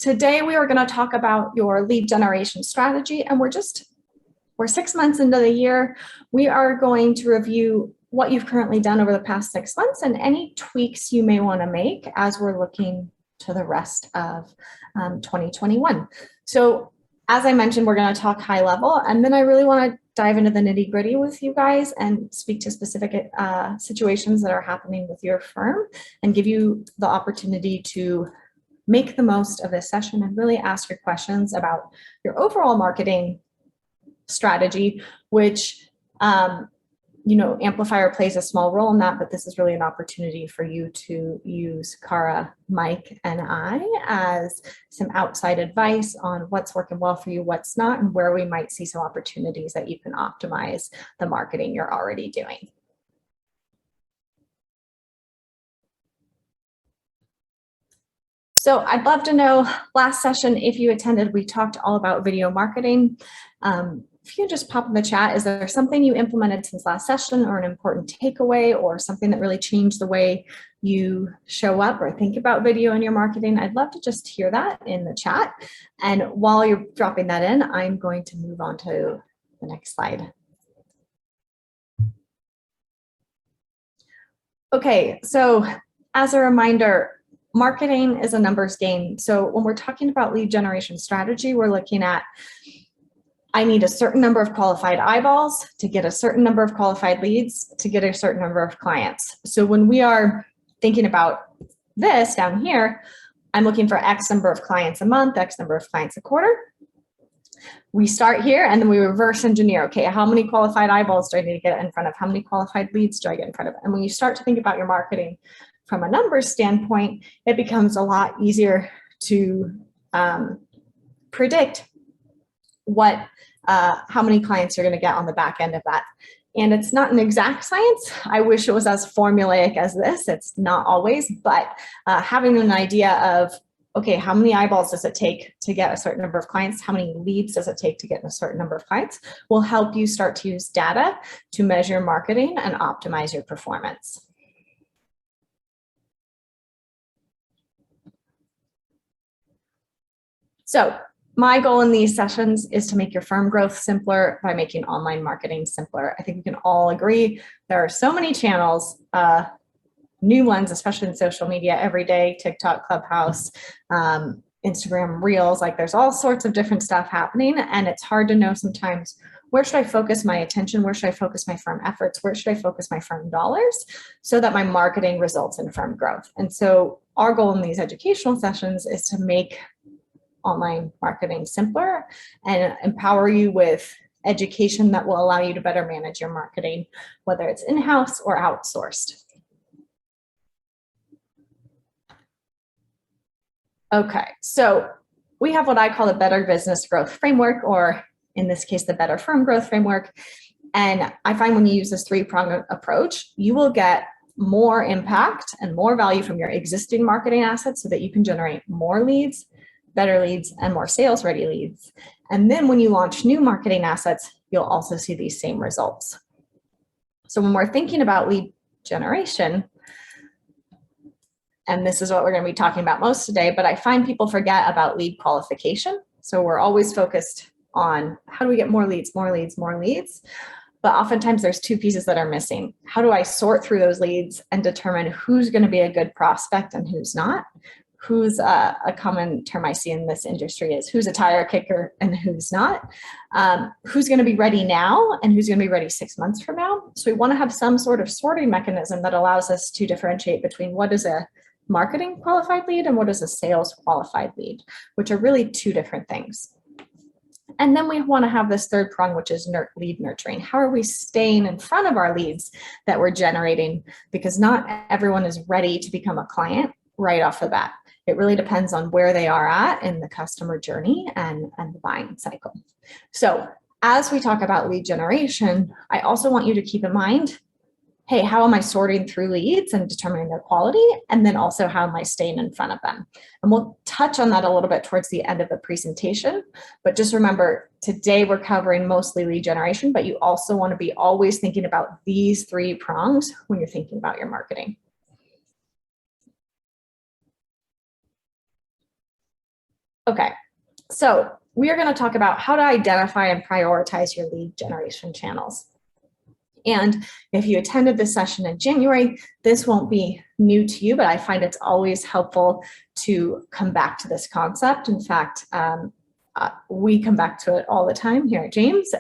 today we are going to talk about your lead generation strategy, and we're 6 months into the year. We are going to review what you've currently done over the past 6 months and any tweaks you may want to make as we're looking to the rest of 2021. So as I mentioned, we're going to talk high level, and then I really want to dive into the nitty gritty with you guys and speak to specific situations that are happening with your firm and give you the opportunity to make the most of this session and really ask your questions about your overall marketing strategy, which Amplifier plays a small role in that, but this is really an opportunity for you to use Cara, Mike, and I as some outside advice on what's working well for you, what's not, and where we might see some opportunities that you can optimize the marketing you're already doing. So I'd love to know, last session, if you attended, we talked all about video marketing. If you just pop in the chat, is there something you implemented since last session or an important takeaway or something that really changed the way you show up or think about video in your marketing? I'd love to just hear that in the chat. And while you're dropping that in, I'm going to move on to the next slide. Okay, so as a reminder, marketing is a numbers game. So when we're talking about lead generation strategy, we're looking at, I need a certain number of qualified eyeballs to get a certain number of qualified leads to get a certain number of clients. So when we are thinking about this down here, I'm looking for X number of clients a month, X number of clients a quarter. We start here and then we reverse engineer. Okay, how many qualified eyeballs do I need to get in front of? How many qualified leads do I get in front of? And when you start to think about your marketing from a numbers standpoint, it becomes a lot easier to predict how many clients you're going to get on the back end of that. And it's not an exact science. I wish it was as formulaic as this. It's not always, but having an idea of, okay, how many eyeballs does it take to get a certain number of clients? How many leads does it take to get a certain number of clients will help you start to use data to measure marketing and optimize your performance. So my goal in these sessions is to make your firm growth simpler by making online marketing simpler. I think we can all agree there are so many channels, new ones, especially in social media every day, TikTok, Clubhouse, Instagram Reels, like there's all sorts of different stuff happening, and it's hard to know sometimes, where should I focus my attention? Where should I focus my firm efforts? Where should I focus my firm dollars so that my marketing results in firm growth? And so our goal in these educational sessions is to make online marketing simpler and empower you with education that will allow you to better manage your marketing, whether it's in-house or outsourced. Okay, so we have what I call the Better Business Growth Framework, or in this case, the Better Firm Growth Framework. And I find when you use this three-pronged approach, you will get more impact and more value from your existing marketing assets so that you can generate more leads, better leads, and more sales ready leads. And then when you launch new marketing assets, you'll also see these same results. So when we're thinking about lead generation, and this is what we're going to be talking about most today, but I find people forget about lead qualification. So we're always focused on how do we get more leads, more leads, more leads. But oftentimes there's two pieces that are missing. How do I sort through those leads and determine who's going to be a good prospect and who's not? Who's a common term I see in this industry is who's a tire kicker and who's not, who's going to be ready now and who's going to be ready 6 months from now. So we want to have some sort of sorting mechanism that allows us to differentiate between what is a marketing qualified lead and what is a sales qualified lead, which are really two different things. And then we want to have this third prong, which is lead nurturing. How are we staying in front of our leads that we're generating? Because not everyone is ready to become a client right off the bat. It really depends on where they are at in the customer journey and the buying cycle. So as we talk about lead generation, I also want you to keep in mind, hey, how am I sorting through leads and determining their quality? And then also, how am I staying in front of them? And we'll touch on that a little bit towards the end of the presentation. But just remember, today we're covering mostly lead generation, but you also want to be always thinking about these three prongs when you're thinking about your marketing. Okay, so we are going to talk about how to identify and prioritize your lead generation channels. And if you attended this session in January, this won't be new to you, but I find it's always helpful to come back to this concept. In fact, we come back to it all the time here at James.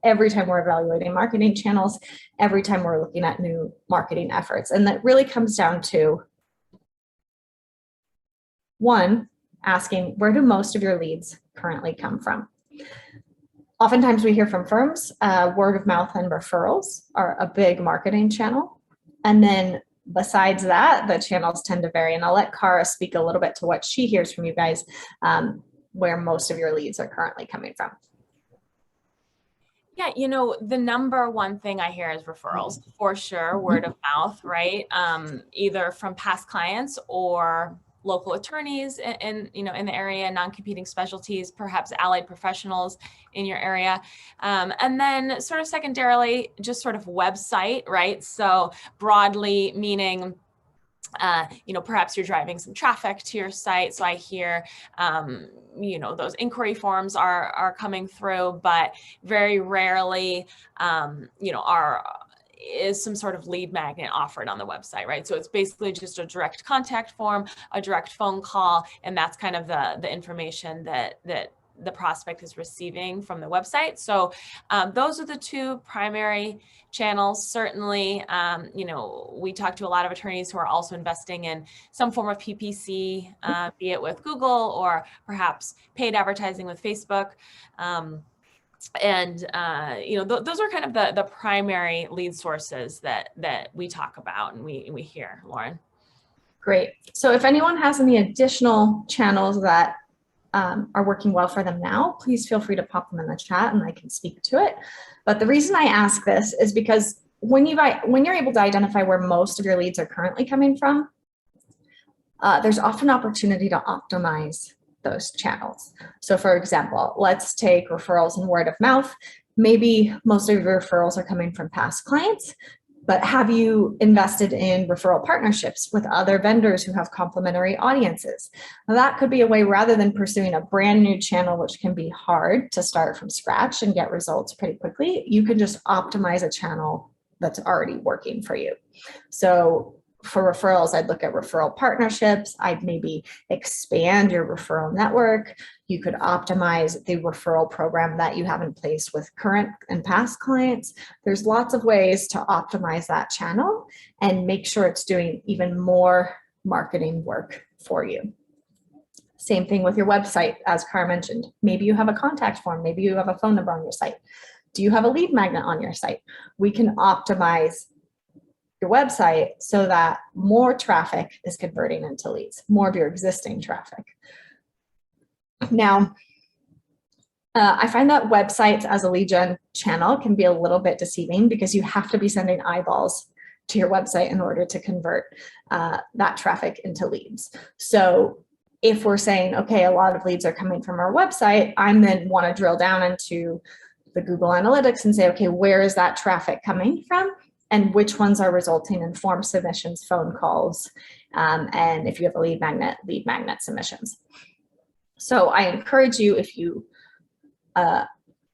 Every time we're evaluating marketing channels, every time we're looking at new marketing efforts. And that really comes down to, one, asking, where do most of your leads currently come from? Oftentimes we hear from firms, word of mouth and referrals are a big marketing channel. And then besides that, the channels tend to vary. And I'll let Cara speak a little bit to what she hears from you guys, where most of your leads are currently coming from. Yeah, you know, the number one thing I hear is referrals, for sure, word of mouth, right? Either from past clients or local attorneys in the area, non-competing specialties, perhaps allied professionals in your area. And then sort of secondarily, just sort of website, right? So broadly meaning, perhaps you're driving some traffic to your site. So I hear, those inquiry forms are coming through, but very rarely, is some sort of lead magnet offered on the website, right? So it's basically just a direct contact form, a direct phone call, and that's kind of the information that the prospect is receiving from the website. So those are the two primary channels. Certainly, we talk to a lot of attorneys who are also investing in some form of PPC, be it with Google or perhaps paid advertising with Facebook. Those are kind of the primary lead sources that we talk about and we hear, Lauren. Great. So if anyone has any additional channels that are working well for them now, please feel free to pop them in the chat and I can speak to it. But the reason I ask this is because when you're able to identify where most of your leads are currently coming from, there's often opportunity to optimize those channels. So for example, let's take referrals and word of mouth. Maybe most of your referrals are coming from past clients, but have you invested in referral partnerships with other vendors who have complementary audiences? Now, that could be a way, rather than pursuing a brand new channel, which can be hard to start from scratch and get results pretty quickly, you can just optimize a channel that's already working for you. So for referrals, I'd look at referral partnerships. I'd maybe expand your referral network. You could optimize the referral program that you have in place with current and past clients. There's lots of ways to optimize that channel and make sure it's doing even more marketing work for you. Same thing with your website, as Cara mentioned. Maybe you have a contact form. Maybe you have a phone number on your site. Do you have a lead magnet on your site? We can optimize your website so that more traffic is converting into leads, more of your existing traffic. Now, I find that websites as a lead gen channel can be a little bit deceiving because you have to be sending eyeballs to your website in order to convert that traffic into leads. So if we're saying, okay, a lot of leads are coming from our website, I then want to drill down into the Google Analytics and say, okay, where is that traffic coming from? And which ones are resulting in form submissions, phone calls, and if you have a lead magnet submissions. So I encourage you, if you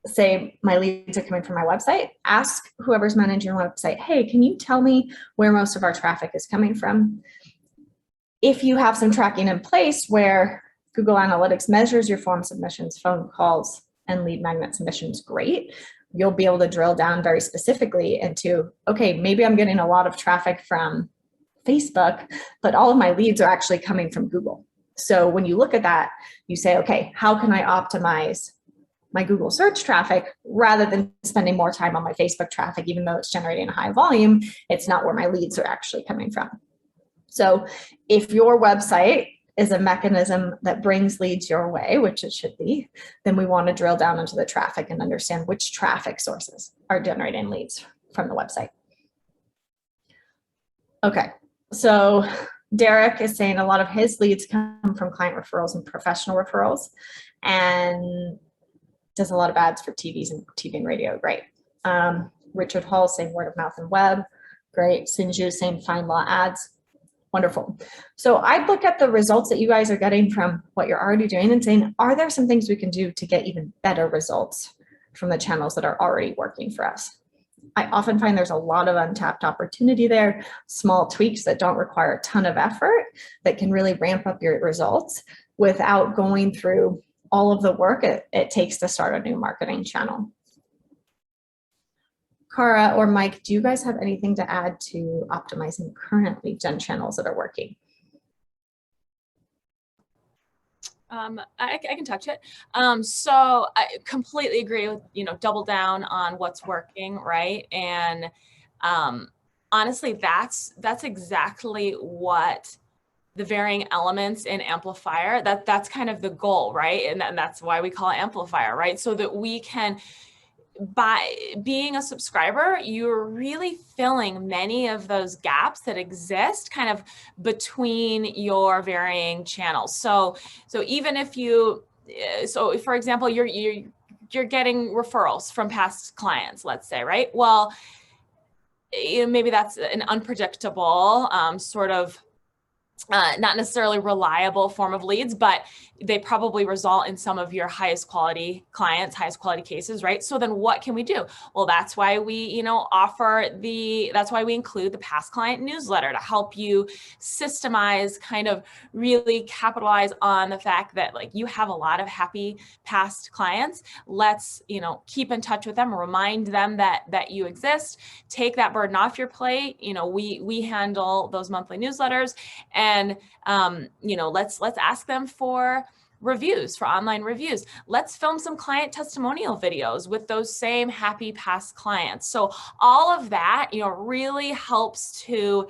say my leads are coming from my website, ask whoever's managing your website, hey, can you tell me where most of our traffic is coming from? If you have some tracking in place where Google Analytics measures your form submissions, phone calls, and lead magnet submissions, great. You'll be able to drill down very specifically into, okay, maybe I'm getting a lot of traffic from Facebook, but all of my leads are actually coming from Google. So when you look at that, you say, okay, how can I optimize my Google search traffic rather than spending more time on my Facebook traffic, even though it's generating a high volume, it's not where my leads are actually coming from. So if your website is a mechanism that brings leads your way, which it should be, then we want to drill down into the traffic and understand which traffic sources are generating leads from the website. Okay, so Derek is saying a lot of his leads come from client referrals and professional referrals, and does a lot of ads for TV and radio. Great. Richard Hall saying word of mouth and web. Great. Sinju saying find law ads. Wonderful. So I'd look at the results that you guys are getting from what you're already doing and saying, are there some things we can do to get even better results from the channels that are already working for us? I often find there's a lot of untapped opportunity there, small tweaks that don't require a ton of effort that can really ramp up your results without going through all of the work it takes to start a new marketing channel. Cara or Mike, do you guys have anything to add to optimizing current lead gen channels that are working? I can touch it. So I completely agree with, double down on what's working, right? And honestly, that's exactly what the varying elements in amplifier, that's kind of the goal, right? And that's why we call it amplifier, right? So that we can, by being a subscriber, you're really filling many of those gaps that exist kind of between your varying channels. So even if you, so for example, you're getting referrals from past clients, let's say, right? Well, maybe that's an unpredictable sort of not necessarily reliable form of leads, but they probably result in some of your highest quality clients, highest quality cases, right? So then what can we do? Well, that's why we, that's why we include the past client newsletter to help you systemize, kind of really capitalize on the fact that like you have a lot of happy past clients. Let's, keep in touch with them, remind them that you exist, take that burden off your plate. We handle those monthly newsletters, and let's ask them for reviews, for online reviews. Let's film some client testimonial videos with those same happy past clients. So all of that, really helps to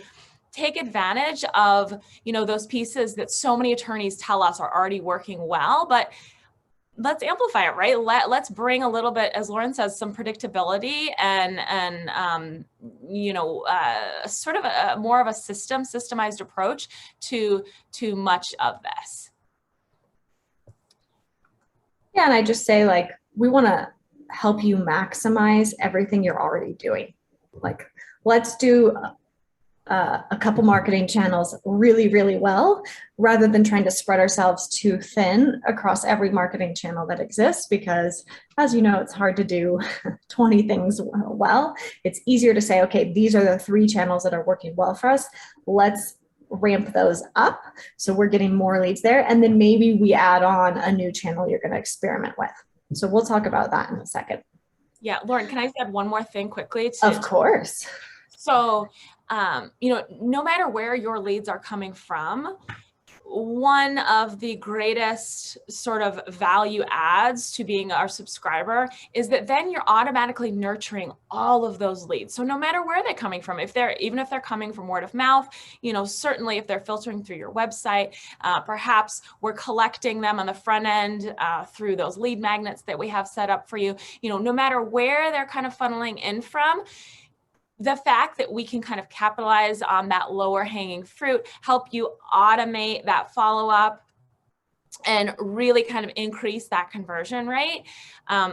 take advantage of, those pieces that so many attorneys tell us are already working well, but let's amplify it, right? Let's bring a little bit, as Lauren says, some predictability and sort of a more of a systemized approach to much of this. Yeah, and I just say, like, we want to help you maximize everything you're already doing. Like, let's do a couple marketing channels really, really well, rather than trying to spread ourselves too thin across every marketing channel that exists, because as you know, it's hard to do 20 things well. It's easier to say, okay, these are the 3 channels that are working well for us. Let's ramp those up so we're getting more leads there. And then maybe we add on a new channel you're going to experiment with. So we'll talk about that in a second. Yeah, Lauren, can I add one more thing quickly? Of course. So, no matter where your leads are coming from, one of the greatest sort of value adds to being our subscriber is that then you're automatically nurturing all of those leads. So no matter where they're coming from, even if they're coming from word of mouth, certainly if they're filtering through your website, perhaps we're collecting them on the front end through those lead magnets that we have set up for you. No matter where they're kind of funneling in from, the fact that we can kind of capitalize on that lower hanging fruit, help you automate that follow-up and really kind of increase that conversion rate.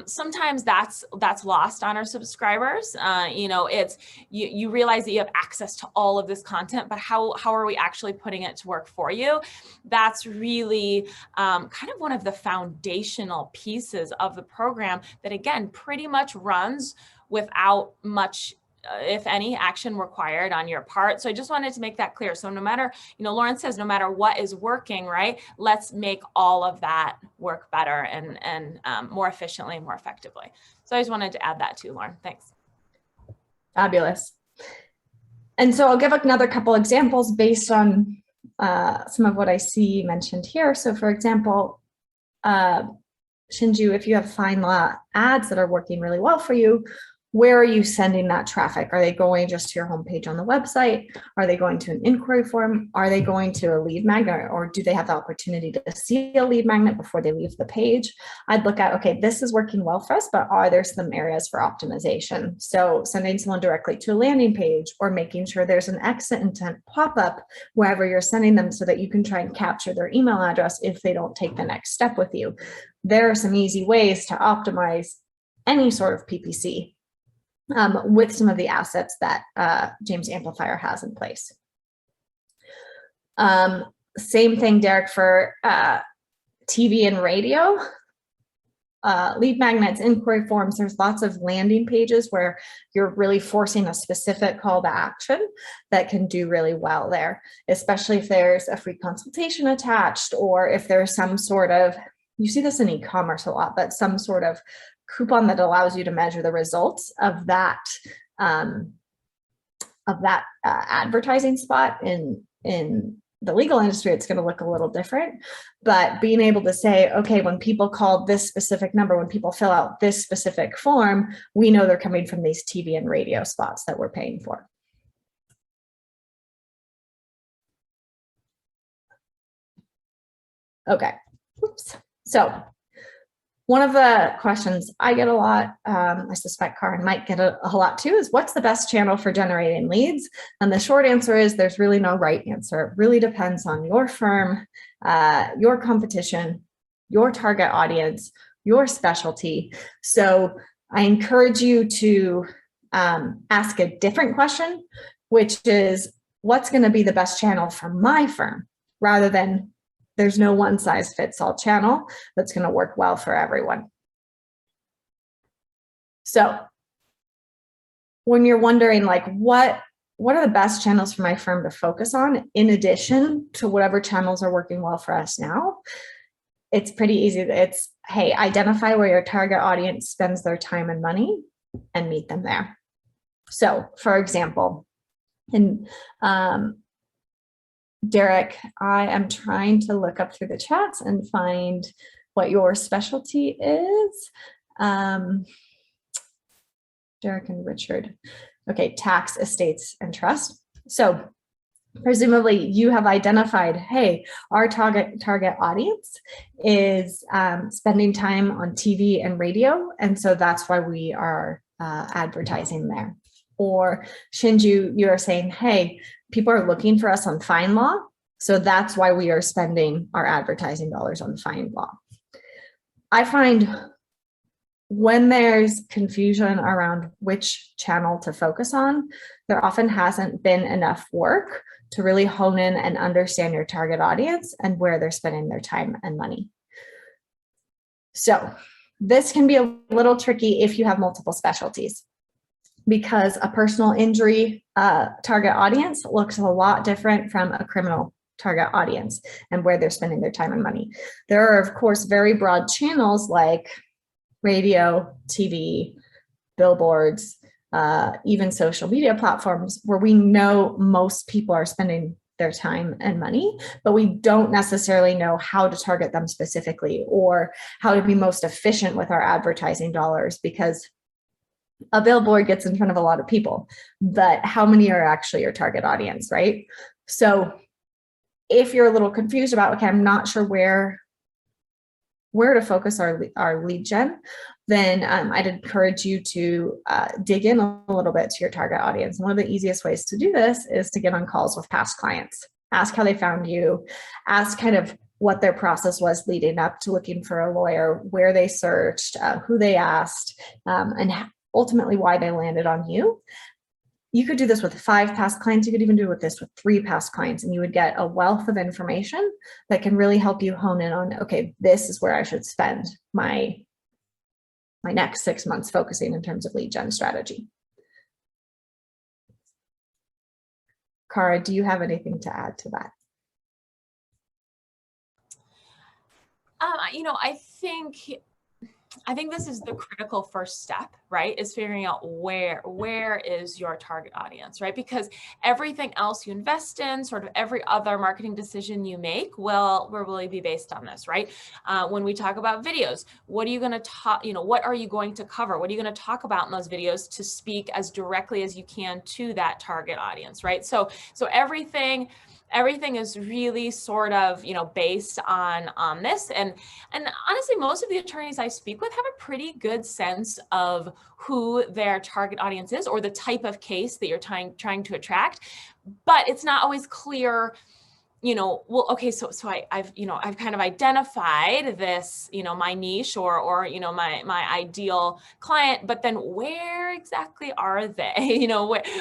Sometimes that's lost on our subscribers. It's you realize that you have access to all of this content, but how are we actually putting it to work for you? That's really kind of one of the foundational pieces of the program that, again, pretty much runs without much, if any, action required on your part. So I just wanted to make that clear. So no matter, Lauren says, no matter what is working, right, let's make all of that work better and more efficiently and more effectively. So I just wanted to add that too, Lauren. Thanks. Fabulous. And so I'll give another couple examples based on some of what I see mentioned here. So for example, Shinju, if you have fine law ads that are working really well for you, where are you sending that traffic? Are they going just to your homepage on the website? Are they going to an inquiry form? Are they going to a lead magnet, or do they have the opportunity to see a lead magnet before they leave the page? I'd look at, okay, this is working well for us, but are there some areas for optimization? So sending someone directly to a landing page, or making sure there's an exit intent pop-up wherever you're sending them so that you can try and capture their email address if they don't take the next step with you. There are some easy ways to optimize any sort of PPC with some of the assets that James Amplifier has in place. Same thing, Derek, for TV and radio. Lead magnets, inquiry forms, there's lots of landing pages where you're really forcing a specific call to action that can do really well there, especially if there's a free consultation attached, or if there's some sort of, you see this in e-commerce a lot, but some sort of coupon that allows you to measure the results of that advertising spot. In the legal industry, it's going to look a little different, but being able to say, okay, when people call this specific number, when people fill out this specific form, we know they're coming from these TV and radio spots that we're paying for. Okay, oops. So one of the questions I get a lot, I suspect Karen might get a lot too, is what's the best channel for generating leads? And the short answer is there's really no right answer. It really depends on your firm, your competition, your target audience, your specialty. So I encourage you to ask a different question, which is what's going to be the best channel for my firm, rather than there's no one size fits all channel that's going to work well for everyone. So when you're wondering like, what are the best channels for my firm to focus on in addition to whatever channels are working well for us now, it's pretty easy. It's, hey, identify where your target audience spends their time and money and meet them there. So for example, in Derek, I am trying to look up through the chats and find what your specialty is. Derek and Richard. Okay, tax, estates, and trust. So presumably you have identified, hey, our target audience is spending time on TV and radio, and so that's why we are advertising there. Or Shinju, you are saying, hey, people are looking for us on FindLaw, so that's why we are spending our advertising dollars on FindLaw. I find when there's confusion around which channel to focus on, there often hasn't been enough work to really hone in and understand your target audience and where they're spending their time and money. So this can be a little tricky if you have multiple specialties, because a personal injury target audience looks a lot different from a criminal target audience and where they're spending their time and money. There are, of course, very broad channels like radio, TV, billboards, even social media platforms where we know most people are spending their time and money, but we don't necessarily know how to target them specifically or how to be most efficient with our advertising dollars, because a billboard gets in front of a lot of people, but how many are actually your target audience, right? So if you're a little confused about, okay, I'm not sure where to focus our lead gen, then I'd encourage you to dig in a little bit to your target audience. And one of the easiest ways to do this is to get on calls with past clients. Ask how they found you, ask kind of what their process was leading up to looking for a lawyer, where they searched, who they asked, and ultimately why they landed on you. You could do this with 5 past clients. You could even do this with 3 past clients, and you would get a wealth of information that can really help you hone in on, okay, this is where I should spend my next 6 months focusing in terms of lead gen strategy. Cara, do you have anything to add to that? I think this is the critical first step, right? Is figuring out where is your target audience, right? Because everything else you invest in, sort of every other marketing decision you make will really be based on this, right? When we talk about videos, what are you going to talk, what are you going to cover? What are you going to talk about in those videos to speak as directly as you can to that target audience, right? So everything is really sort of, based on this. And honestly, most of the attorneys I speak with have a pretty good sense of who their target audience is or the type of case that you're trying to attract, but it's not always clear, well, okay, so I've kind of identified this, my niche or my ideal client, but then where exactly are they?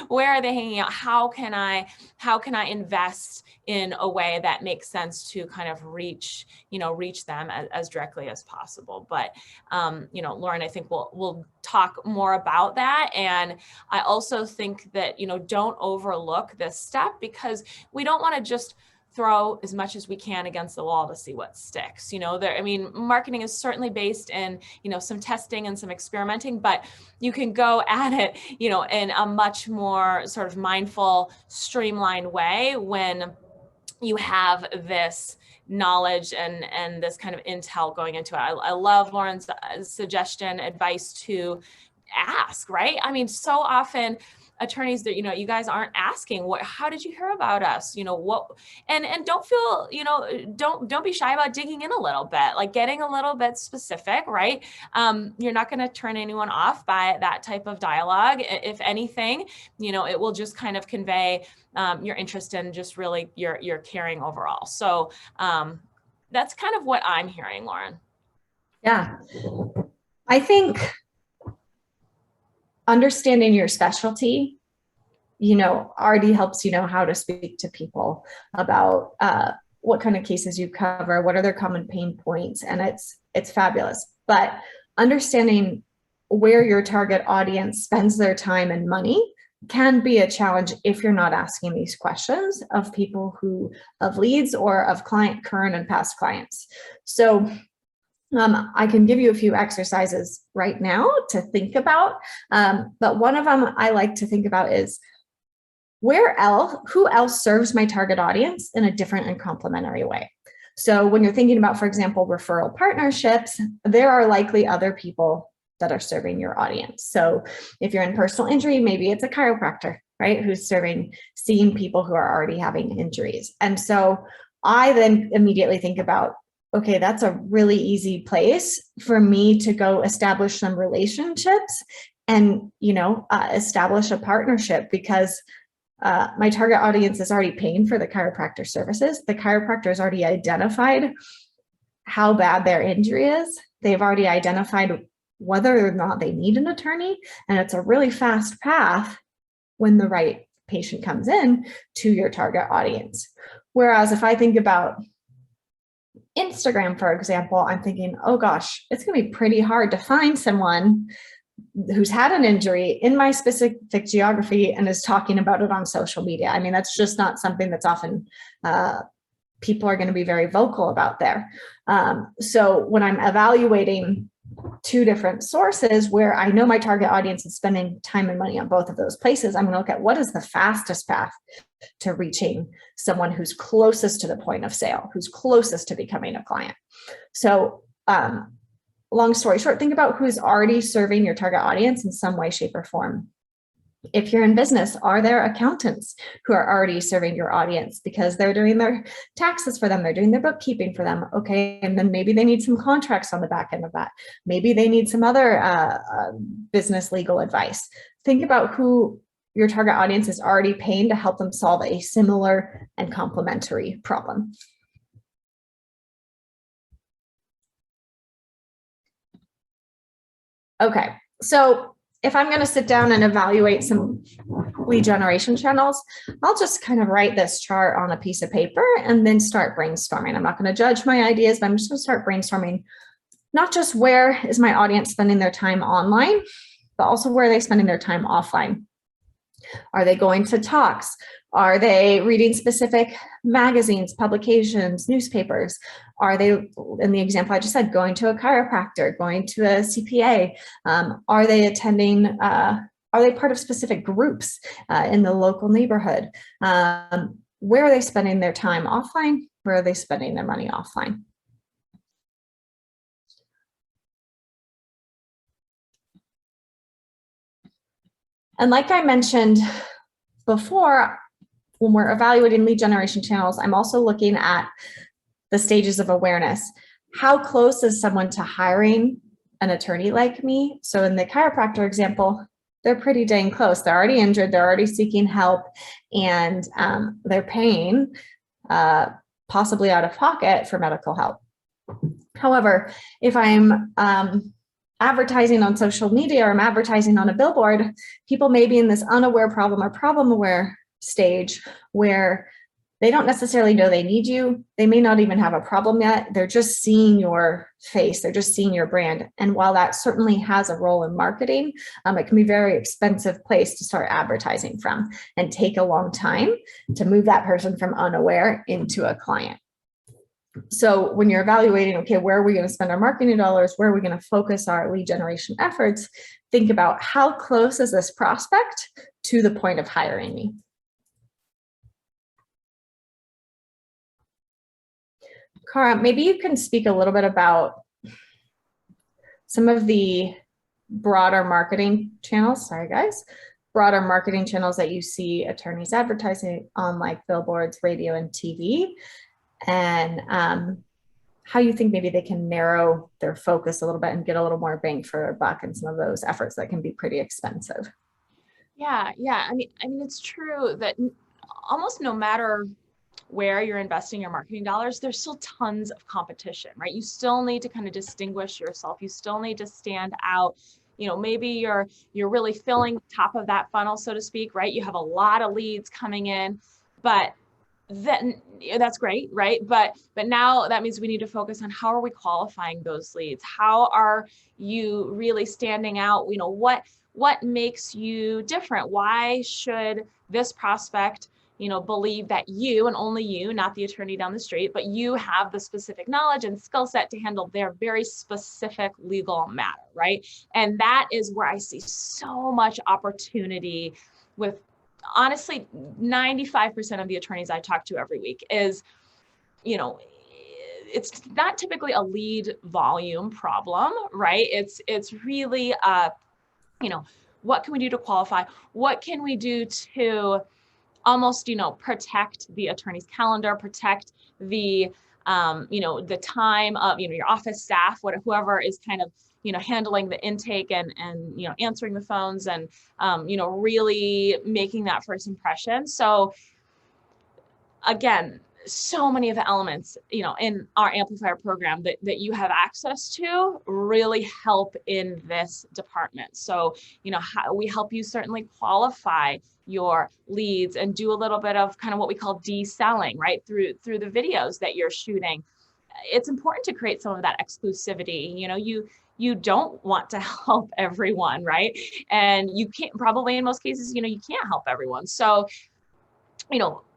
Where are they hanging out? How can I invest in a way that makes sense to kind of reach them as directly as possible? But Lauren, I think we'll talk more about that. And I also think that, don't overlook this step, because we don't want to just throw as much as we can against the wall to see what sticks. Marketing is certainly based in, some testing and some experimenting, but you can go at it, in a much more sort of mindful, streamlined way when you have this knowledge and this kind of intel going into it. I love Lauren's suggestion, advice to ask, right? So often attorneys that, you guys aren't asking, how did you hear about us? And don't feel, don't be shy about digging in a little bit, like getting a little bit specific, right? You're not going to turn anyone off by that type of dialogue. If anything, it will just kind of convey your interest in just really your caring overall. So that's kind of what I'm hearing, Lauren. Yeah. I think understanding your specialty, already helps you know how to speak to people about what kind of cases you cover, what are their common pain points, and it's fabulous. But understanding where your target audience spends their time and money can be a challenge if you're not asking these questions of of leads or of current and past clients. So I can give you a few exercises right now to think about, but one of them I like to think about is who else serves my target audience in a different and complementary way. So when you're thinking about, for example, referral partnerships, there are likely other people that are serving your audience. So if you're in personal injury, maybe it's a chiropractor, right, who's seeing people who are already having injuries. And so I then immediately think about, okay, that's a really easy place for me to go establish some relationships and, establish a partnership, because my target audience is already paying for the chiropractor services. The chiropractor has already identified how bad their injury is. They've already identified whether or not they need an attorney. And it's a really fast path when the right patient comes in to your target audience. Whereas if I think about Instagram, for example, I'm thinking, oh gosh, it's going to be pretty hard to find someone who's had an injury in my specific geography and is talking about it on social media. That's just not something that's often people are going to be very vocal about there. So when I'm evaluating two different sources where I know my target audience is spending time and money on both of those places, I'm going to look at what is the fastest path to reaching someone who's closest to the point of sale, who's closest to becoming a client. So long story short, think about who's already serving your target audience in some way, shape, or form. If you're in business, are there accountants who are already serving your audience because they're doing their taxes for them, they're doing their bookkeeping for them? Okay, and then maybe they need some contracts on the back end of that. Maybe they need some other business legal advice. Think about who your target audience is already paying to help them solve a similar and complementary problem. Okay, so if I'm going to sit down and evaluate some lead generation channels, I'll just kind of write this chart on a piece of paper and then start brainstorming. I'm not going to judge my ideas, but I'm just going to start brainstorming, not just where is my audience spending their time online, but also where are they spending their time offline. Are they going to talks? Are they reading specific magazines, publications, newspapers? Are they, in the example I just said, going to a chiropractor, going to a CPA? Are they attending, are they part of specific groups in the local neighborhood? Where are they spending their time offline? Where are they spending their money offline? And like I mentioned before, when we're evaluating lead generation channels, I'm also looking at the stages of awareness. How close is someone to hiring an attorney like me? So in the chiropractor example, they're pretty dang close. They're already injured, they're already seeking help, and they're paying possibly out of pocket for medical help. However, if I'm advertising on social media or I'm advertising on a billboard, people may be in this unaware problem or problem aware stage where they don't necessarily know they need you. They may not even have a problem yet. They're just seeing your face. They're just seeing your brand. And while that certainly has a role in marketing, it can be a very expensive place to start advertising from and take a long time to move that person from unaware into a client. So when you're evaluating, okay, where are we going to spend our marketing dollars? Where are we going to focus our lead generation efforts? Think about how close is this prospect to the point of hiring me? Cara, maybe you can speak a little bit about some of the broader marketing channels, broader marketing channels that you see attorneys advertising on, like billboards, radio, and TV, and how you think maybe they can narrow their focus a little bit and get a little more bang for their buck in some of those efforts that can be pretty expensive. Yeah. I mean, it's true that almost no matter where you're investing your marketing dollars, there's still tons of competition, right? You still need to kind of distinguish yourself. You still need to stand out. Maybe you're really filling top of that funnel, so to speak, right? You have a lot of leads coming in, but then that's great, right? But now that means we need to focus on how are we qualifying those leads? How are you really standing out? What makes you different? Why should this prospect believe that you and only you, not the attorney down the street, but you have the specific knowledge and skill set to handle their very specific legal matter, right? And that is where I see so much opportunity with, honestly, 95% of the attorneys I talk to every week is, it's not typically a lead volume problem, right? It's really, what can we do to qualify? What can we do to almost, protect the attorney's calendar, protect the, the time of, your office staff, whoever is kind of, handling the intake and answering the phones and, really making that first impression. So again, so many of the elements, in our Amplifier program that you have access to really help in this department. So, how we help you certainly qualify your leads and do a little bit of kind of what we call de-selling, right? Through the videos that you're shooting. It's important to create some of that exclusivity. You don't want to help everyone, right? And you can't, probably in most cases, you can't help everyone. So,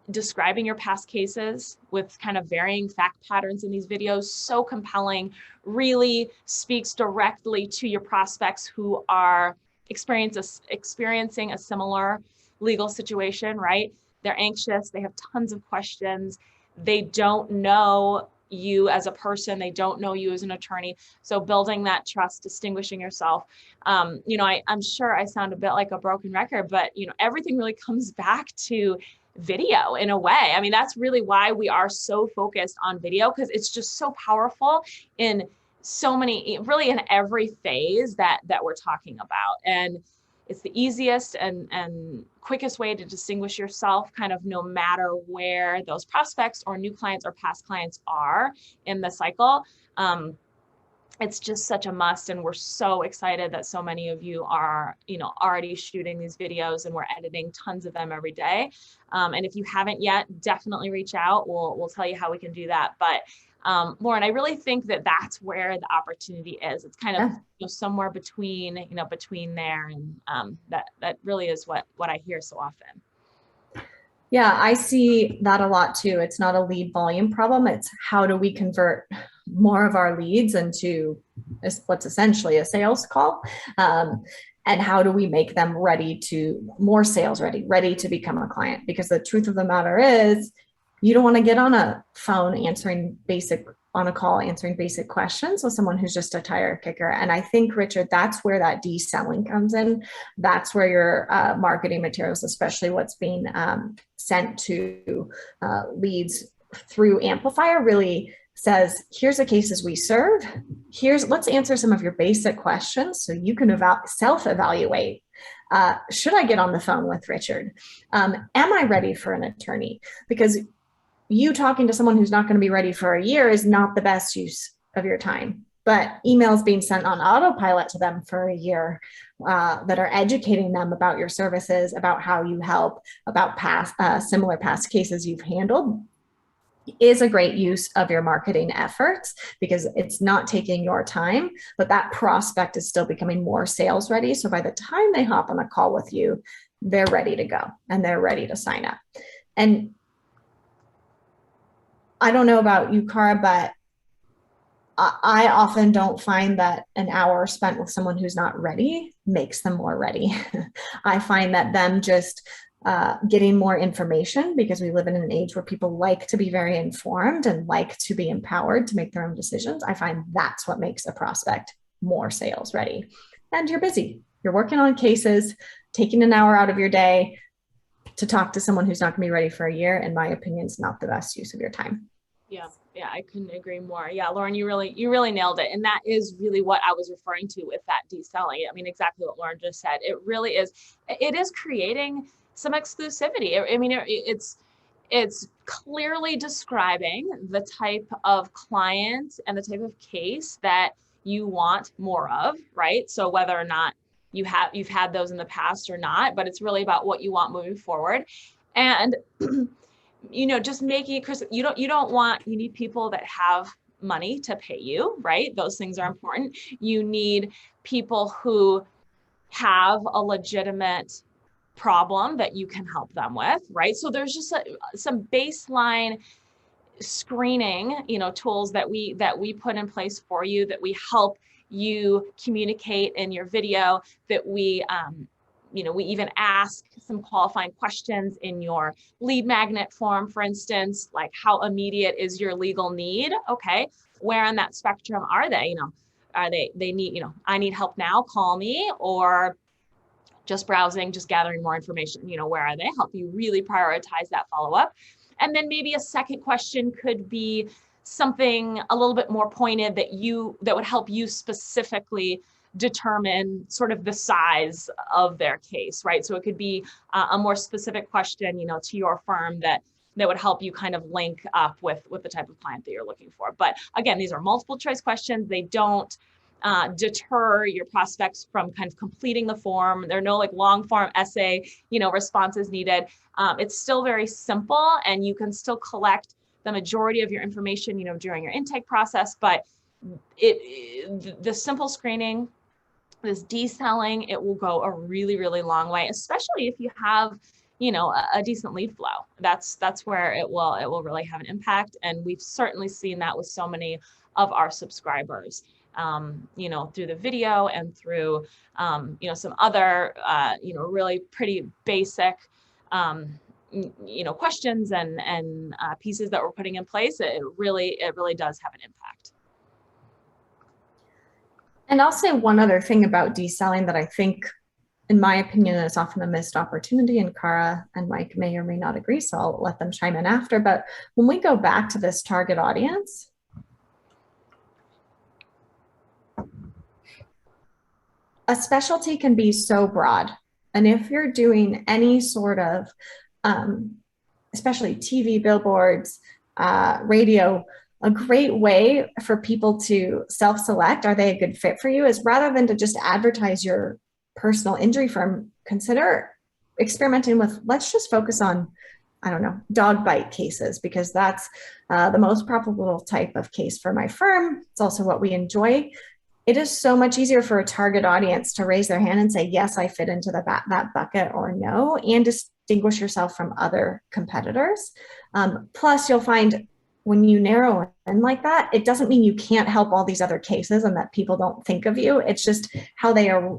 describing your past cases with kind of varying fact patterns in these videos, so compelling, really speaks directly to your prospects who are experiencing a similar legal situation, right? They're anxious, they have tons of questions, they don't know you as a person, they don't know you as an attorney. So building that trust, distinguishing yourself. I'm sure I sound a bit like a broken record, but everything really comes back to video in a way. I mean, that's really why we are so focused on video, because it's just so powerful in so many, really in every phase that we're talking about. And it's the easiest and quickest way to distinguish yourself, kind of no matter where those prospects or new clients or past clients are in the cycle. It's just such a must, and we're so excited that so many of you are, already shooting these videos, and we're editing tons of them every day. And if you haven't yet, definitely reach out. We'll tell you how we can do that. But Lauren, I really think that that's where the opportunity is. It's kind of somewhere between, between there, and that really is what I hear so often. Yeah, I see that a lot too. It's not a lead volume problem. It's how do we convert more of our leads into what's essentially a sales call? And how do we make them more sales ready to become a client? Because the truth of the matter is, you don't want to get on a phone answering basic questions with someone who's just a tire kicker. And I think, Richard, that's where that de-selling comes in. That's where your marketing materials, especially what's being sent to leads through Amplifier, really says, here's the cases we serve. Let's answer some of your basic questions so you can self-evaluate. Should I get on the phone with Richard? Am I ready for an attorney? Because you talking to someone who's not going to be ready for a year is not the best use of your time. But emails being sent on autopilot to them for a year that are educating them about your services, about how you help, about past similar past cases you've handled, is a great use of your marketing efforts because it's not taking your time, but that prospect is still becoming more sales ready. So by the time they hop on a call with you, they're ready to go and they're ready to sign up. And I don't know about you, Cara, but I often don't find that an hour spent with someone who's not ready makes them more ready. I find that them just getting more information, because we live in an age where people like to be very informed and like to be empowered to make their own decisions. I find that's what makes a prospect more sales ready. And you're busy. You're working on cases, taking an hour out of your day to talk to someone who's not going to be ready for a year, in my opinion, is not the best use of your time. Yeah, I couldn't agree more. Yeah, Lauren, you really nailed it. And that is really what I was referring to with that deselling. I mean, exactly what Lauren just said. It really is. It is creating some exclusivity. I mean, it's clearly describing the type of client and the type of case that you want more of, right? So whether or not you've had those in the past or not, but it's really about what you want moving forward. And just making it, because you need people that have money to pay you, right? Those things are important. You need people who have a legitimate problem that you can help them with, right? So there's just some baseline screening, tools that we put in place for you, that we help you communicate in your video, that we we even ask some qualifying questions in your lead magnet form, for instance, like how immediate is your legal need? Okay, where on that spectrum are they? Are they need, I need help now, call me, or just browsing, just gathering more information, where are they? Help you really prioritize that follow-up. And then maybe a second question could be something a little bit more pointed that would help you specifically determine sort of the size of their case, right? So it could be a more specific question, to your firm that would help you kind of link up with the type of client that you're looking for. But again, these are multiple choice questions. They don't deter your prospects from kind of completing the form. There are no like long form essay, responses needed. It's still very simple, and you can still collect the majority of your information, during your intake process. But the simple screening, this deselling, it will go a really, really long way, especially if you have, a decent lead flow. That's where it will really have an impact. And we've certainly seen that with so many of our subscribers, through the video and through, some other, really pretty basic, questions and pieces that we're putting in place. It really does have an impact. And I'll say one other thing about deselling that I think, in my opinion, is often a missed opportunity, and Cara and Mike may or may not agree, so I'll let them chime in after. But when we go back to this target audience, a specialty can be so broad. And if you're doing any sort of, especially TV, billboards, radio, a great way for people to self-select, are they a good fit for you, is rather than to just advertise your personal injury firm, consider experimenting with, let's just focus on, I don't know, dog bite cases, because that's the most profitable type of case for my firm. It's also what we enjoy. It is so much easier for a target audience to raise their hand and say, yes, I fit into that bucket, or no, and distinguish yourself from other competitors. Plus, you'll find when you narrow in like that, it doesn't mean you can't help all these other cases and that people don't think of you. It's just how they are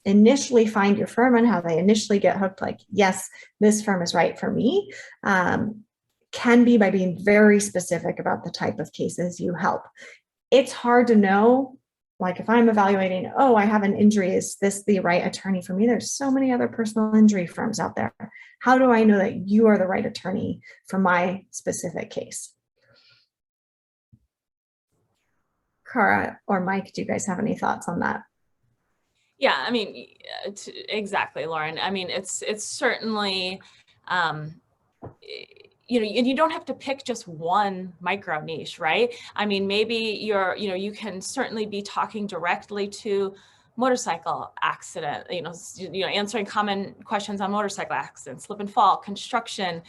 initially find your firm and how they initially get hooked, like, yes, this firm is right for me, can be by being very specific about the type of cases you help. It's hard to know, like if I'm evaluating, oh, I have an injury, is this the right attorney for me? There's so many other personal injury firms out there. How do I know that you are the right attorney for my specific case? Cara or Mike, do you guys have any thoughts on that? Yeah, I mean, exactly, Lauren. I mean, it's certainly, and you don't have to pick just one micro niche, right? I mean, maybe you can certainly be talking directly to motorcycle accident, answering common questions on motorcycle accidents, slip and fall, construction,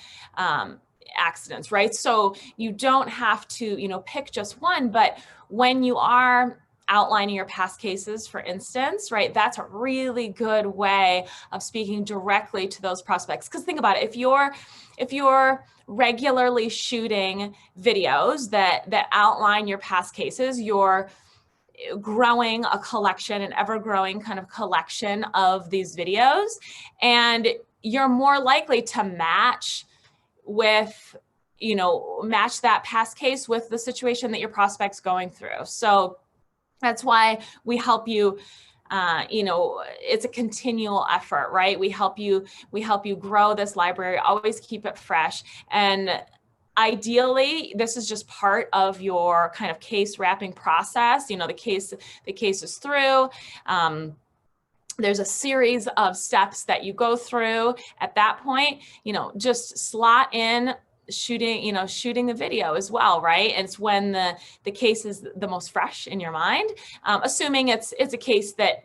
accidents, right? So you don't have to, pick just one, but when you are outlining your past cases, for instance, right, that's a really good way of speaking directly to those prospects. Because think about it, if you're regularly shooting videos that outline your past cases, you're growing a collection, an ever-growing kind of collection of these videos, and you're more likely to match that past case with the situation that your prospect's going through. So that's why we help you. It's a continual effort, right? We help you grow this library, always keep it fresh. And ideally, this is just part of your kind of case wrapping process. The case is through. There's a series of steps that you go through. At that point, just slot in shooting the video as well, right? And it's when the case is the most fresh in your mind, assuming it's a case that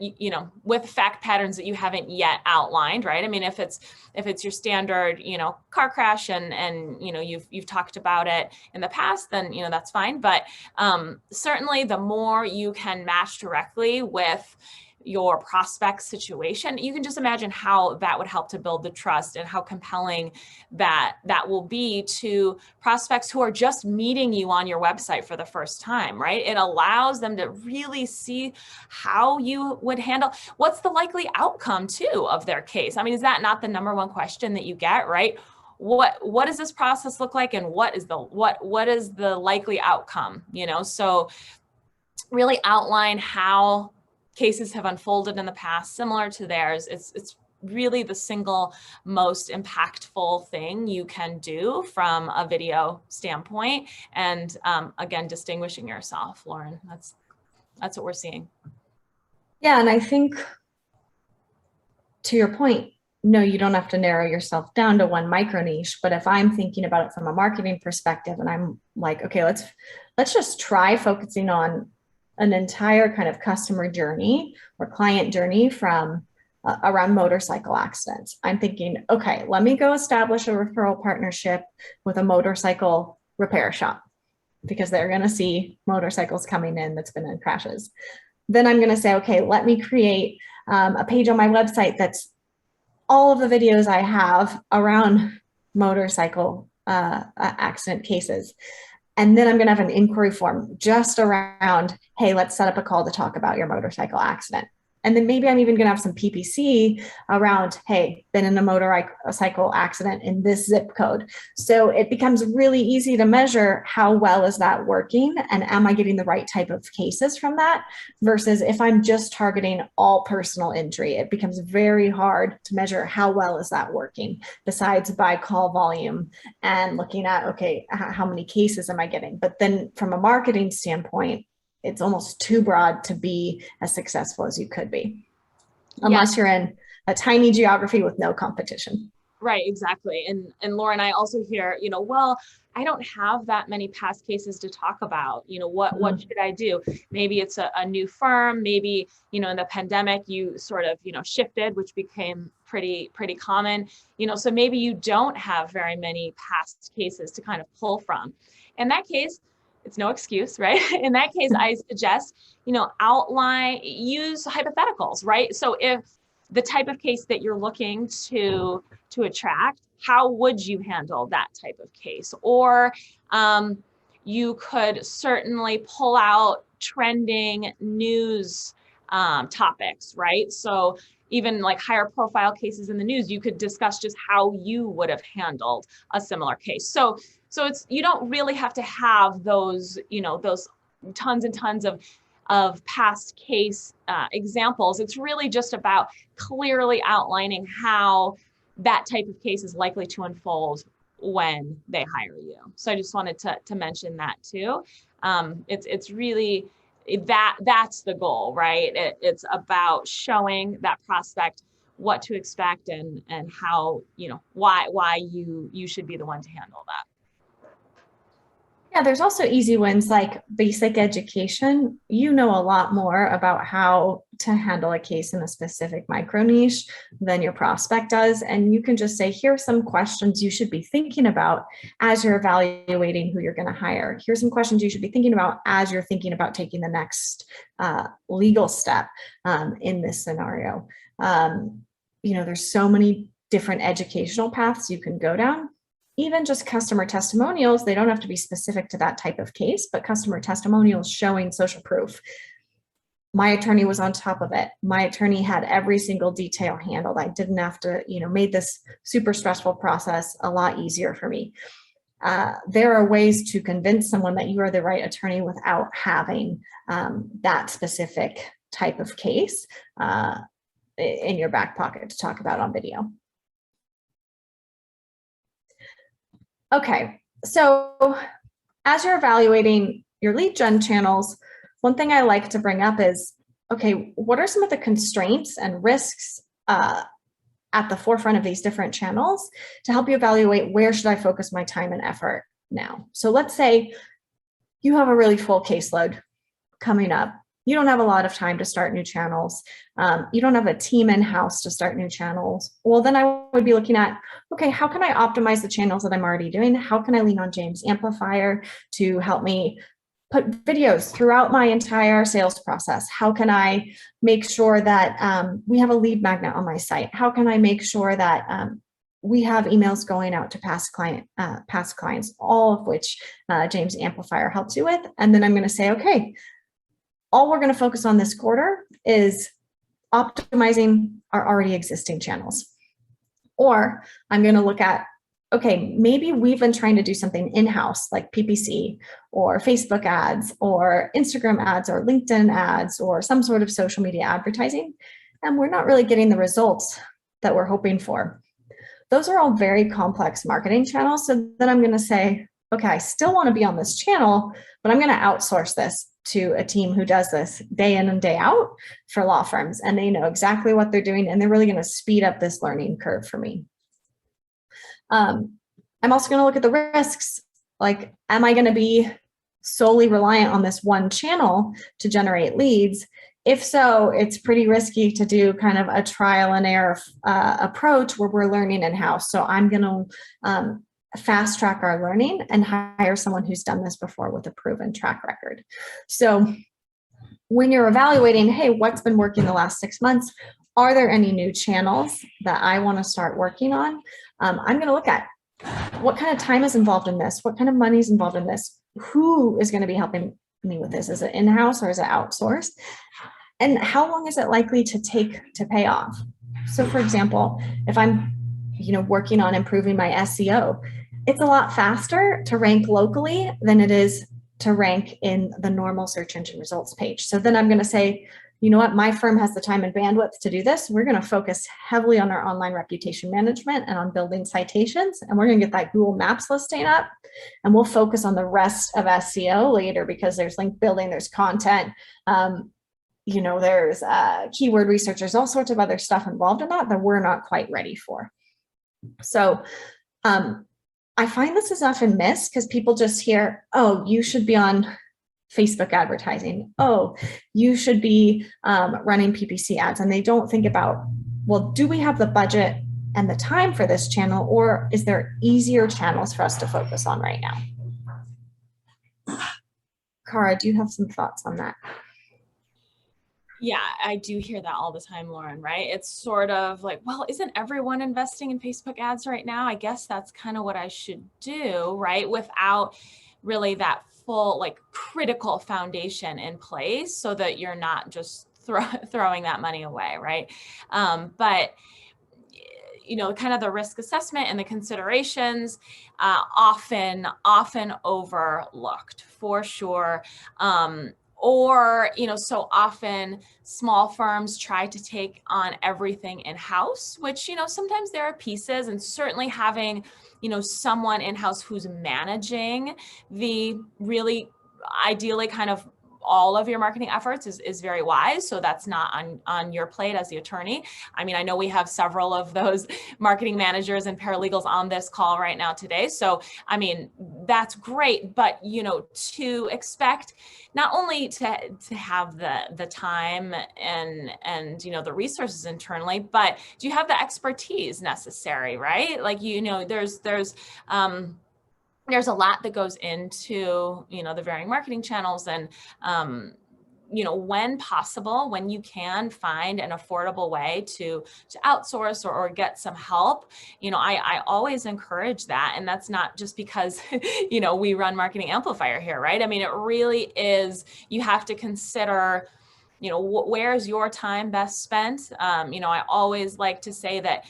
with fact patterns that you haven't yet outlined, right? I mean, if it's your standard car crash and you've talked about it in the past, then that's fine. But certainly the more you can match directly with your prospect situation, you can just imagine how that would help to build the trust and how compelling that will be to prospects who are just meeting you on your website for the first time, right? It allows them to really see how you would handle, what's the likely outcome too of their case. I mean, is that not the number one question that you get, right? What does this process look like, and what is the likely outcome? So really outline how cases have unfolded in the past similar to theirs. It's really the single most impactful thing you can do from a video standpoint. And again, distinguishing yourself, Lauren, that's what we're seeing. Yeah, and I think to your point, no, you don't have to narrow yourself down to one micro niche. But if I'm thinking about it from a marketing perspective, and I'm like, okay, let's just try focusing on an entire kind of customer journey or client journey from around motorcycle accidents. I'm thinking, okay, let me go establish a referral partnership with a motorcycle repair shop because they're going to see motorcycles coming in that's been in crashes. Then I'm going to say, okay, let me create a page on my website that's all of the videos I have around motorcycle accident cases. And then I'm going to have an inquiry form just around, hey, let's set up a call to talk about your motorcycle accident. And then maybe I'm even going to have some PPC around, hey, been in a motorcycle accident in this zip code. So it becomes really easy to measure how well is that working and am I getting the right type of cases from that, versus if I'm just targeting all personal injury, it becomes very hard to measure how well is that working besides by call volume and looking at, okay, how many cases am I getting? But then from a marketing standpoint, it's almost too broad to be as successful as you could be, unless you're in a tiny geography with no competition. Right, exactly. And Lauren, I also hear, well, I don't have that many past cases to talk about. What should I do? Maybe it's a new firm. Maybe, in the pandemic, you sort of, shifted, which became pretty common. So maybe you don't have very many past cases to kind of pull from. In that case, it's no excuse, right? In that case, I suggest, use hypotheticals, right? So if the type of case that you're looking to attract, how would you handle that type of case? Or you could certainly pull out trending news topics, right? So even like higher profile cases in the news, you could discuss just how you would have handled a similar case. So you don't really have to have those, those tons and tons of past case examples. It's really just about clearly outlining how that type of case is likely to unfold when they hire you. So I just wanted to mention that too. It's really that's the goal, right? It's about showing that prospect what to expect and how, why you should be the one to handle that. Yeah, there's also easy wins like basic education. You know a lot more about how to handle a case in a specific micro niche than your prospect does. And you can just say, here are some questions you should be thinking about as you're evaluating who you're going to hire. Here's some questions you should be thinking about as you're thinking about taking the next legal step in this scenario. There's so many different educational paths you can go down. Even just customer testimonials, they don't have to be specific to that type of case, but customer testimonials showing social proof. My attorney was on top of it. My attorney had every single detail handled. I didn't have to, made this super stressful process a lot easier for me. There are ways to convince someone that you are the right attorney without having that specific type of case in your back pocket to talk about on video. Okay, so as you're evaluating your lead gen channels, one thing I like to bring up is, okay, what are some of the constraints and risks at the forefront of these different channels to help you evaluate where should I focus my time and effort now? So let's say you have a really full caseload coming up. You don't have a lot of time to start new channels. You don't have a team in-house to start new channels. Well, then I would be looking at, okay, how can I optimize the channels that I'm already doing? How can I lean on James Amplifier to help me put videos throughout my entire sales process? How can I make sure that we have a lead magnet on my site? How can I make sure that we have emails going out to past clients, all of which James Amplifier helps you with? And then I'm going to say, okay, all we're going to focus on this quarter is optimizing our already existing channels. Or I'm going to look at, okay, maybe we've been trying to do something in-house like PPC or Facebook ads or Instagram ads or LinkedIn ads or some sort of social media advertising, and we're not really getting the results that we're hoping for. Those are all very complex marketing channels. So then I'm going to say, okay, I still want to be on this channel, but I'm going to outsource this to a team who does this day in and day out for law firms, and they know exactly what they're doing, and they're really going to speed up this learning curve for me. I'm also going to look at the risks. Like, am I going to be solely reliant on this one channel to generate leads? If so, it's pretty risky to do kind of a trial and error approach where we're learning in-house. So I'm going to fast track our learning and hire someone who's done this before with a proven track record. So when you're evaluating, hey, what's been working the last 6 months? Are there any new channels that I want to start working on? I'm going to look at what kind of time is involved in this? What kind of money is involved in this? Who is going to be helping me with this? Is it in-house or is it outsourced? And how long is it likely to take to pay off? So for example, if I'm working on improving my SEO, it's a lot faster to rank locally than it is to rank in the normal search engine results page. So then I'm going to say, you know what, my firm has the time and bandwidth to do this. We're going to focus heavily on our online reputation management and on building citations. And we're going to get that Google Maps listing up. And we'll focus on the rest of SEO later because there's link building, there's content, there's keyword research, there's all sorts of other stuff involved in that we're not quite ready for. So I find this is often missed because people just hear, oh, you should be on Facebook advertising. Oh, you should be running PPC ads. And they don't think about, well, do we have the budget and the time for this channel, or is there easier channels for us to focus on right now? Cara, do you have some thoughts on that? Yeah, I do hear that all the time, Lauren, right? It's sort of like, well, isn't everyone investing in Facebook ads right now? I guess that's kind of what I should do, right? Without really that full, critical foundation in place so that you're not just throwing that money away, right? But kind of the risk assessment and the considerations often overlooked for sure. Or, so often small firms try to take on everything in-house, which, sometimes there are pieces, and certainly having, someone in-house who's managing the really ideally kind of all of your marketing efforts is very wise. So that's not on your plate as the attorney. I mean, I know we have several of those marketing managers and paralegals on this call right now today. So, I mean, that's great, but, you know, to expect not only to have the time and, you know, the resources internally, but do you have the expertise necessary, right? Like, you know, there's a lot that goes into, you know, the varying marketing channels, and, you know, when possible, when you can find an affordable way to outsource or get some help, you know, I always encourage that. And that's not just because, you know, we run Marketing Amplifier here, right? I mean, it really is, you have to consider, you know, where's your time best spent? You know, I always like to say that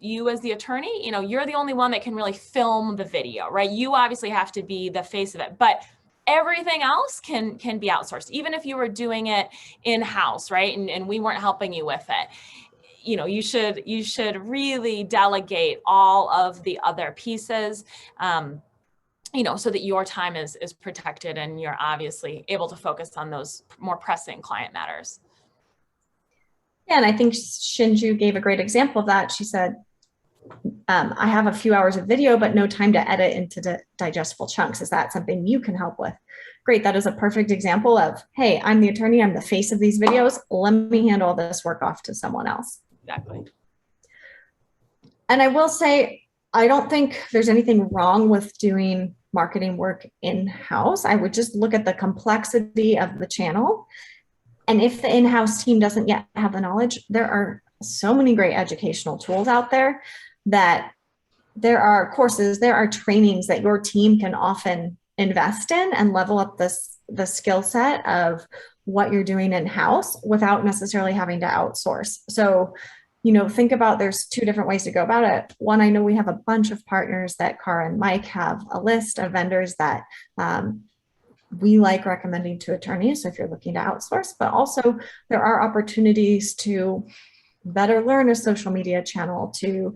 you as the attorney, you know, you're the only one that can really film the video, right? You obviously have to be the face of it, but everything else can be outsourced, even if you were doing it in-house, right? And we weren't helping you with it. You know, you should really delegate all of the other pieces, you know, so that your time is protected and you're obviously able to focus on those more pressing client matters. Yeah, and I think Shinju gave a great example of that. She said, I have a few hours of video, but no time to edit into digestible chunks. Is that something you can help with? Great. That is a perfect example of, hey, I'm the attorney. I'm the face of these videos. Let me hand all this work off to someone else. Exactly. And I will say, I don't think there's anything wrong with doing marketing work in-house. I would just look at the complexity of the channel. And if the in-house team doesn't yet have the knowledge, there are so many great educational tools out there that there are courses, there are trainings that your team can often invest in and level up the skill set of what you're doing in-house without necessarily having to outsource. So, you know, think about, there's two different ways to go about it. One, I know we have a bunch of partners that Cara and Mike have a list of vendors that we like recommending to attorneys. So if you're looking to outsource, but also there are opportunities to better learn a social media channel, to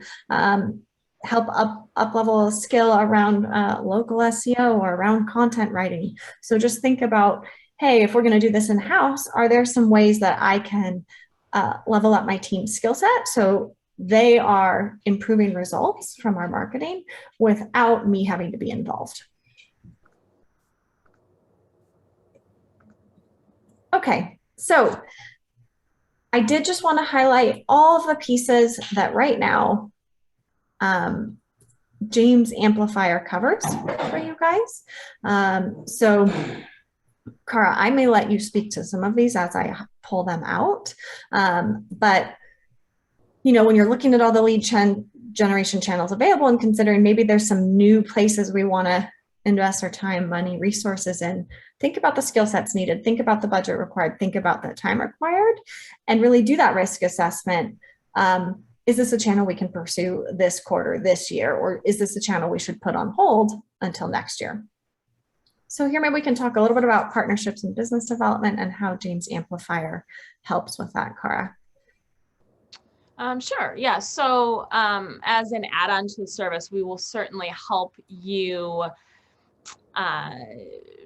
help up level a skill around local SEO or around content writing. So just think about, hey, if we're going to do this in-house, are there some ways that I can level up my team's skill set so they are improving results from our marketing without me having to be involved? Okay, so I did just want to highlight all of the pieces that right now James Amplifier covers for you guys. So Cara, I may let you speak to some of these as I pull them out. But, you know, when you're looking at all the lead generation channels available and considering maybe there's some new places we want to invest our time, money, resources in, think about the skill sets needed, think about the budget required, think about the time required, and really do that risk assessment. Is this a channel we can pursue this quarter, this year, or is this a channel we should put on hold until next year? So here maybe we can talk a little bit about partnerships and business development and how James Amplifier helps with that, Cara. Sure. Yeah. So as an add-on to the service, we will certainly help you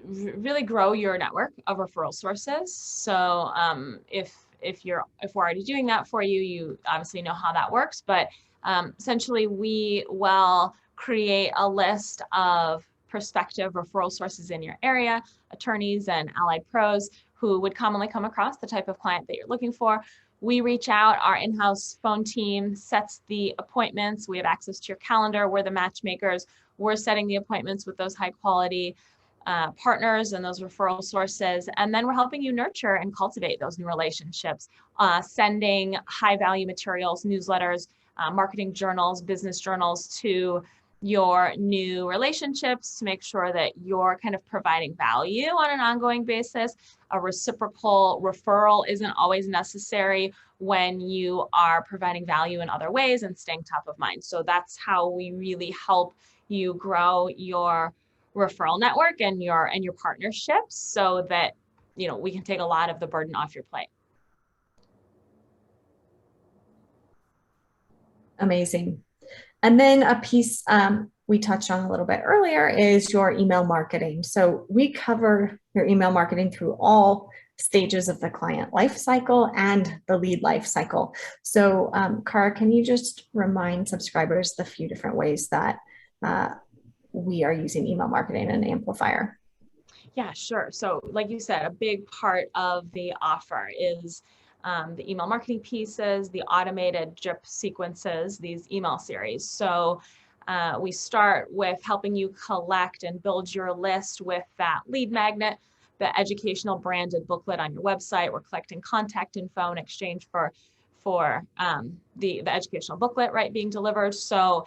really grow your network of referral sources. So if we're already doing that for you, you obviously know how that works. But essentially, we will create a list of prospective referral sources in your area, attorneys and allied pros who would commonly come across the type of client that you're looking for. We reach out, our in-house phone team sets the appointments. We have access to your calendar. We're the matchmakers. We're setting the appointments with those high quality partners and those referral sources. And then we're helping you nurture and cultivate those new relationships, sending high value materials, newsletters, marketing journals, business journals to your new relationships to make sure that you're kind of providing value on an ongoing basis. A reciprocal referral isn't always necessary when you are providing value in other ways and staying top of mind. So that's how we really help you grow your referral network and your partnerships so that, you know, we can take a lot of the burden off your plate. Amazing. And then a piece we touched on a little bit earlier is your email marketing. So we cover your email marketing through all stages of the client life cycle and the lead life cycle. So Cara, can you just remind subscribers the few different ways that we are using email marketing and Amplifier? Yeah, sure. So like you said, a big part of the offer is the email marketing pieces, the automated drip sequences, these email series. So we start with helping you collect and build your list with that lead magnet, the educational branded booklet on your website. We're collecting contact info in exchange for the educational booklet, right, being delivered. So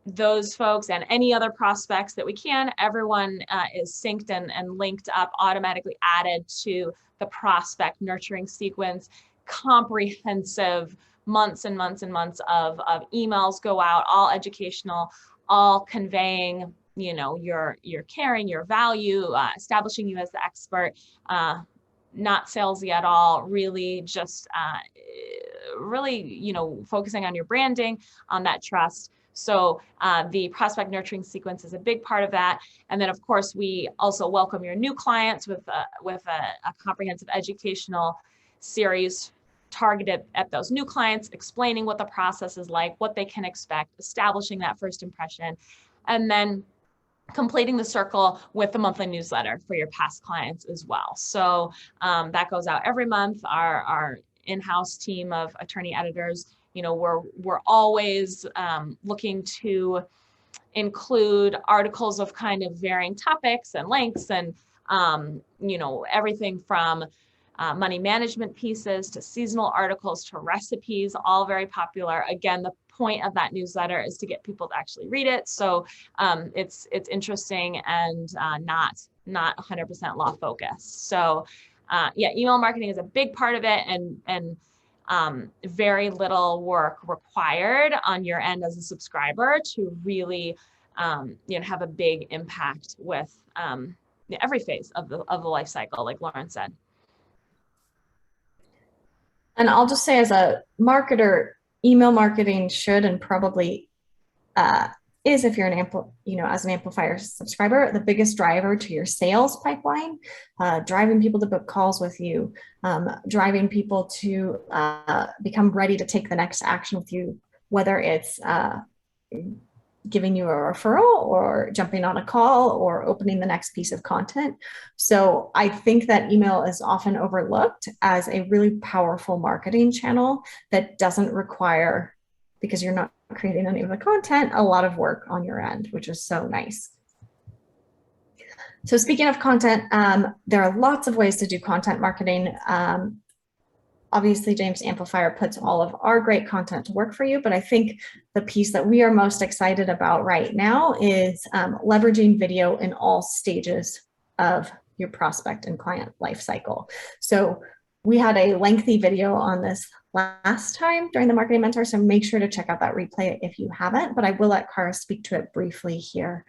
those folks and any other prospects that we can, everyone is synced and linked up, automatically added to the prospect nurturing sequence. Comprehensive months and months and months of emails go out, all educational, all conveying, you know, your caring, your value, establishing you as the expert, not salesy at all, really just really, you know, focusing on your branding, on that trust. So the prospect nurturing sequence is a big part of that. And then of course, we also welcome your new clients with a comprehensive educational series targeted at those new clients, explaining what the process is like, what they can expect, establishing that first impression, and then completing the circle with the monthly newsletter for your past clients as well. So that goes out every month. Our in-house team of attorney editors, you know, we're always looking to include articles of kind of varying topics and lengths, and you know, everything from money management pieces to seasonal articles to recipes, all very popular. Again, the point of that newsletter is to get people to actually read it. So it's interesting and not 100% law focused. So yeah, email marketing is a big part of it, and very little work required on your end as a subscriber to really you know, have a big impact with every phase of the life cycle, like Lauren said. And I'll just say, as a marketer, email marketing should and probably is, if you're as an Amplifier subscriber, the biggest driver to your sales pipeline, driving people to book calls with you, driving people to become ready to take the next action with you, whether it's giving you a referral or jumping on a call or opening the next piece of content. So I think that email is often overlooked as a really powerful marketing channel that doesn't require, because you're not creating any of the content, a lot of work on your end, which is so nice. So speaking of content, there are lots of ways to do content marketing. Obviously, James Amplifier puts all of our great content to work for you, but I think the piece that we are most excited about right now is leveraging video in all stages of your prospect and client life cycle. So we had a lengthy video on this last time during the Marketing Mentor, so make sure to check out that replay if you haven't, but I will let Cara speak to it briefly here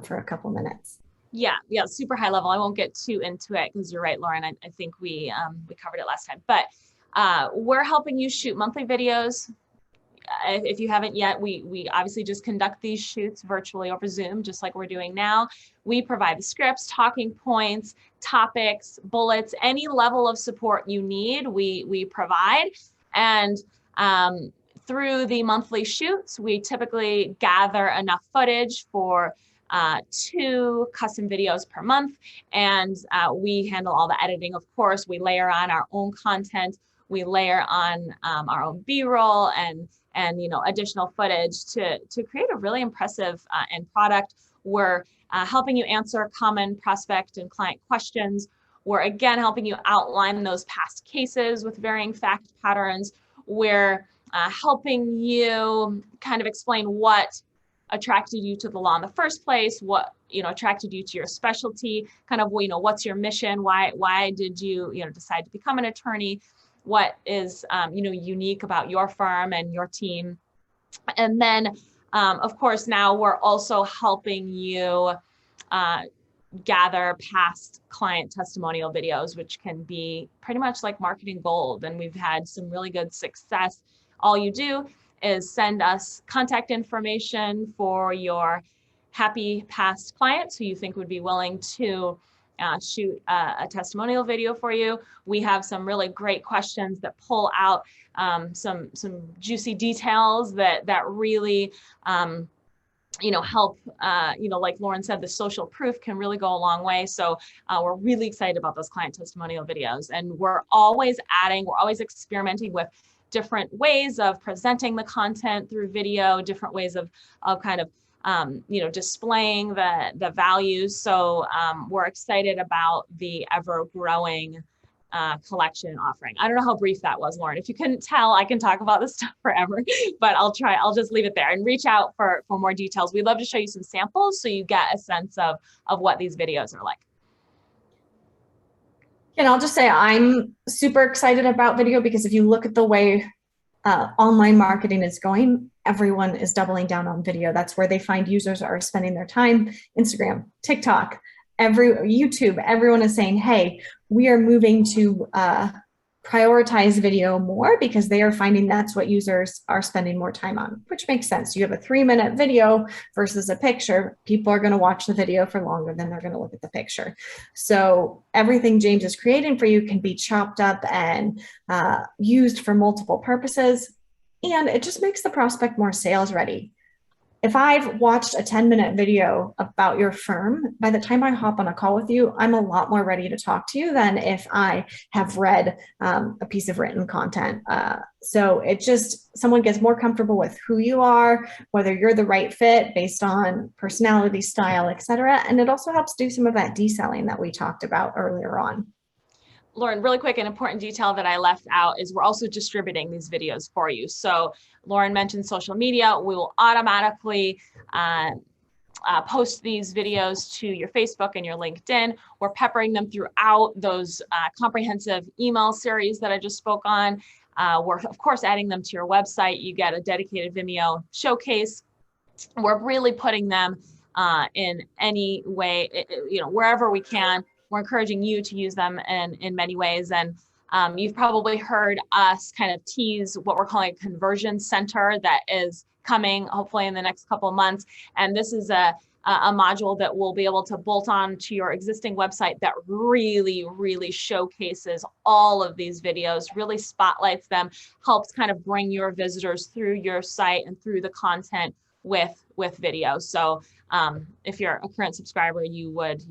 for a couple minutes. Yeah, super high level. I won't get too into it because you're right, Lauren. I think we covered it last time, but we're helping you shoot monthly videos. If you haven't yet, we obviously just conduct these shoots virtually over Zoom, just like we're doing now. We provide the scripts, talking points, topics, bullets, any level of support you need, we provide. And through the monthly shoots, we typically gather enough footage for 2 custom videos per month, and we handle all the editing. Of course, we layer on our own content. We layer on our own B-roll and you know, additional footage to create a really impressive end product. We're helping you answer common prospect and client questions. We're again helping you outline those past cases with varying fact patterns. We're helping you kind of explain what attracted you to the law in the first place, what, you know, attracted you to your specialty, kind of, you know, what's your mission, why did you, you know, decide to become an attorney, what is, you know, unique about your firm and your team. And then, of course, now we're also helping you gather past client testimonial videos, which can be pretty much like marketing gold. And we've had some really good success. All you do is send us contact information for your happy past clients who you think would be willing to shoot a testimonial video for you. We have some really great questions that pull out some juicy details that really help, like Lauren said, the social proof can really go a long way. So we're really excited about those client testimonial videos. And we're always experimenting with different ways of presenting the content through video, different ways of kind of, displaying the values. So we're excited about the ever growing collection offering. I don't know how brief that was, Lauren. If you couldn't tell, I can talk about this stuff forever, but I'll just leave it there and reach out for more details. We'd love to show you some samples so you get a sense of what these videos are like. And I'll just say I'm super excited about video because if you look at the way online marketing is going, everyone is doubling down on video. That's where they find users are spending their time. Instagram, TikTok, YouTube, everyone is saying, hey, we are moving to prioritize video more because they are finding that's what users are spending more time on, which makes sense. You have a 3-minute video versus a picture. People are going to watch the video for longer than they're going to look at the picture. So everything James is creating for you can be chopped up and used for multiple purposes. And it just makes the prospect more sales ready. If I've watched a 10-minute video about your firm, by the time I hop on a call with you, I'm a lot more ready to talk to you than if I have read a piece of written content. So it just, someone gets more comfortable with who you are, whether you're the right fit based on personality, style, etc. And it also helps do some of that deselling that we talked about earlier on. Lauren, really quick, an important detail that I left out is we're also distributing these videos for you. So Lauren mentioned social media. We will automatically post these videos to your Facebook and your LinkedIn. We're peppering them throughout those comprehensive email series that I just spoke on. We're, of course, adding them to your website. You get a dedicated Vimeo showcase. We're really putting them in any way, wherever we can. We're encouraging you to use them in many ways. And you've probably heard us kind of tease what we're calling a conversion center that is coming hopefully in the next couple of months. And this is a module that will be able to bolt on to your existing website that really, really showcases all of these videos, really spotlights them, helps kind of bring your visitors through your site and through the content with video. So if you're a current subscriber, you would,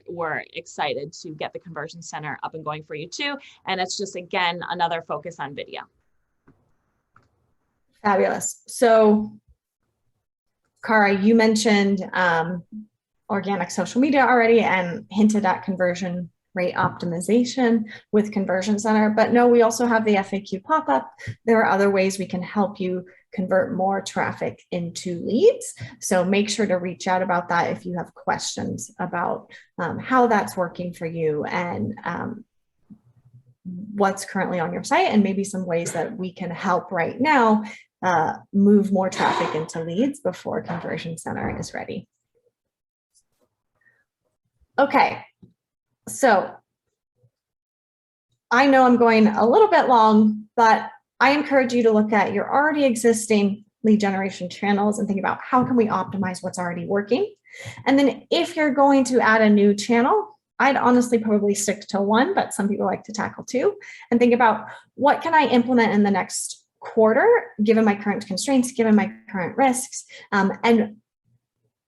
we're excited to get the Conversion Center up and going for you too. And it's just, again, another focus on video. Fabulous. So Cara, you mentioned organic social media already and hinted at conversion rate optimization with Conversion Center, but no, we also have the FAQ pop-up. There are other ways we can help you convert more traffic into leads. So make sure to reach out about that if you have questions about how that's working for you and what's currently on your site and maybe some ways that we can help right now move more traffic into leads before Conversion Center is ready. Okay. So I know I'm going a little bit long, but I encourage you to look at your already existing lead generation channels and think about how can we optimize what's already working. And then if you're going to add a new channel, I'd honestly probably stick to one, but some people like to tackle two and think about what can I implement in the next quarter, given my current constraints, given my current risks, and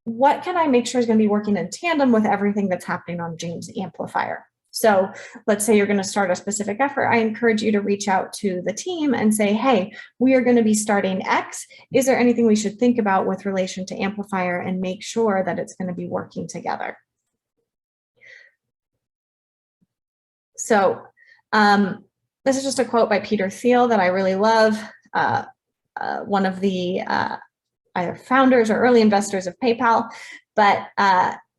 what can I make sure is going to be working in tandem with everything that's happening on James Amplifier. So let's say you're going to start a specific effort. I encourage you to reach out to the team and say, hey, we are going to be starting X. Is there anything we should think about with relation to Amplifier and make sure that it's going to be working together? So this is just a quote by Peter Thiel that I really love. One of the either founders or early investors of PayPal, but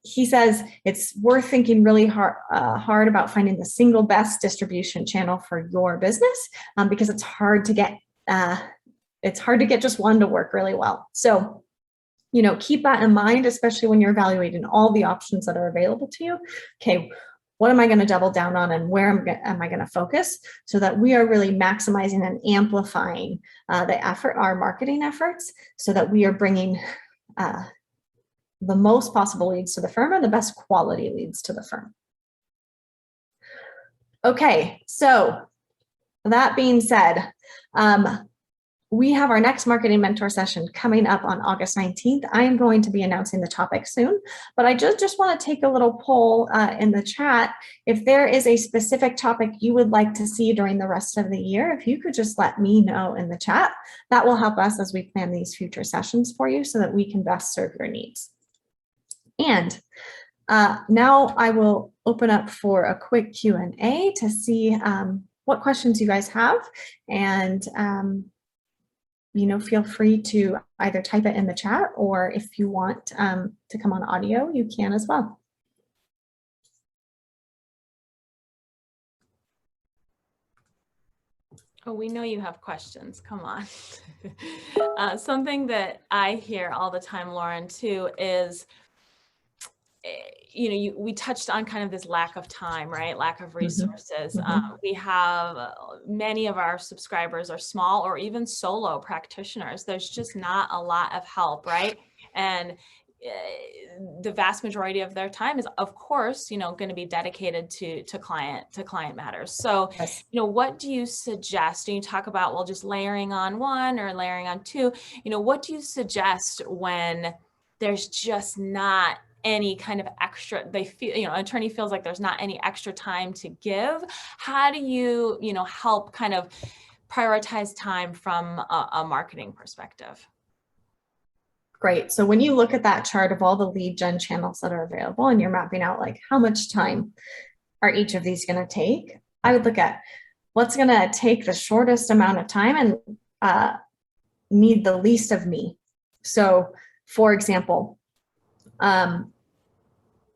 he says it's worth thinking really hard about finding the single best distribution channel for your business because it's hard to get just one to work really well. So, keep that in mind, especially when you're evaluating all the options that are available to you. Okay, what am I going to double down on and where am I going to focus so that we are really maximizing and amplifying our marketing efforts so that we are bringing the most possible leads to the firm and the best quality leads to the firm. Okay, so that being said, we have our next marketing mentor session coming up on August 19th. I am going to be announcing the topic soon, but I just want to take a little poll in the chat. If there is a specific topic you would like to see during the rest of the year, if you could just let me know in the chat, that will help us as we plan these future sessions for you so that we can best serve your needs. And now I will open up for a quick Q&A to see what questions you guys have. And feel free to either type it in the chat, or if you want to come on audio, you can as well. Oh, we know you have questions. Come on. Something that I hear all the time, Lauren, too, is, we touched on kind of this lack of time, right? Lack of resources. We have many of our subscribers are small or even solo practitioners. There's just not a lot of help, right? And the vast majority of their time is, of course, going to be dedicated to client matters. So, Yes. What do you suggest? And you talk about, well, just layering on one or layering on two. What do you suggest when there's just not any kind of extra, they feel, attorney feels like there's not any extra time to give? How do you, help kind of prioritize time from a marketing perspective? Great. So when you look at that chart of all the lead gen channels that are available and you're mapping out like how much time are each of these going to take, I would look at what's going to take the shortest amount of time and need the least of me. So for example,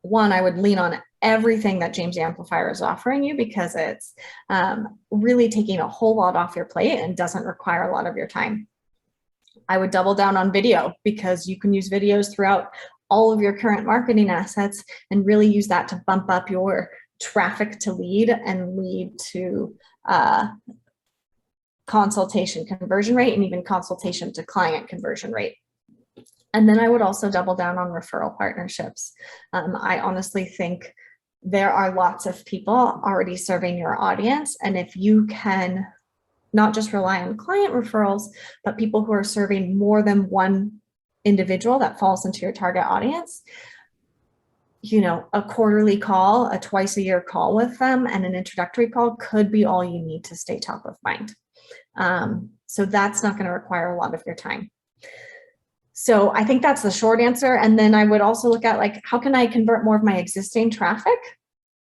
one, I would lean on everything that James Amplifier is offering you because it's really taking a whole lot off your plate and doesn't require a lot of your time. I would double down on video because you can use videos throughout all of your current marketing assets and really use that to bump up your traffic to lead and lead to consultation conversion rate and even consultation to client conversion rate. And then I would also double down on referral partnerships. I honestly think there are lots of people already serving your audience. And if you can not just rely on client referrals, but people who are serving more than one individual that falls into your target audience, a quarterly call, a twice a year call with them, and an introductory call could be all you need to stay top of mind. So that's not going to require a lot of your time. So I think that's the short answer. And then I would also look at like, how can I convert more of my existing traffic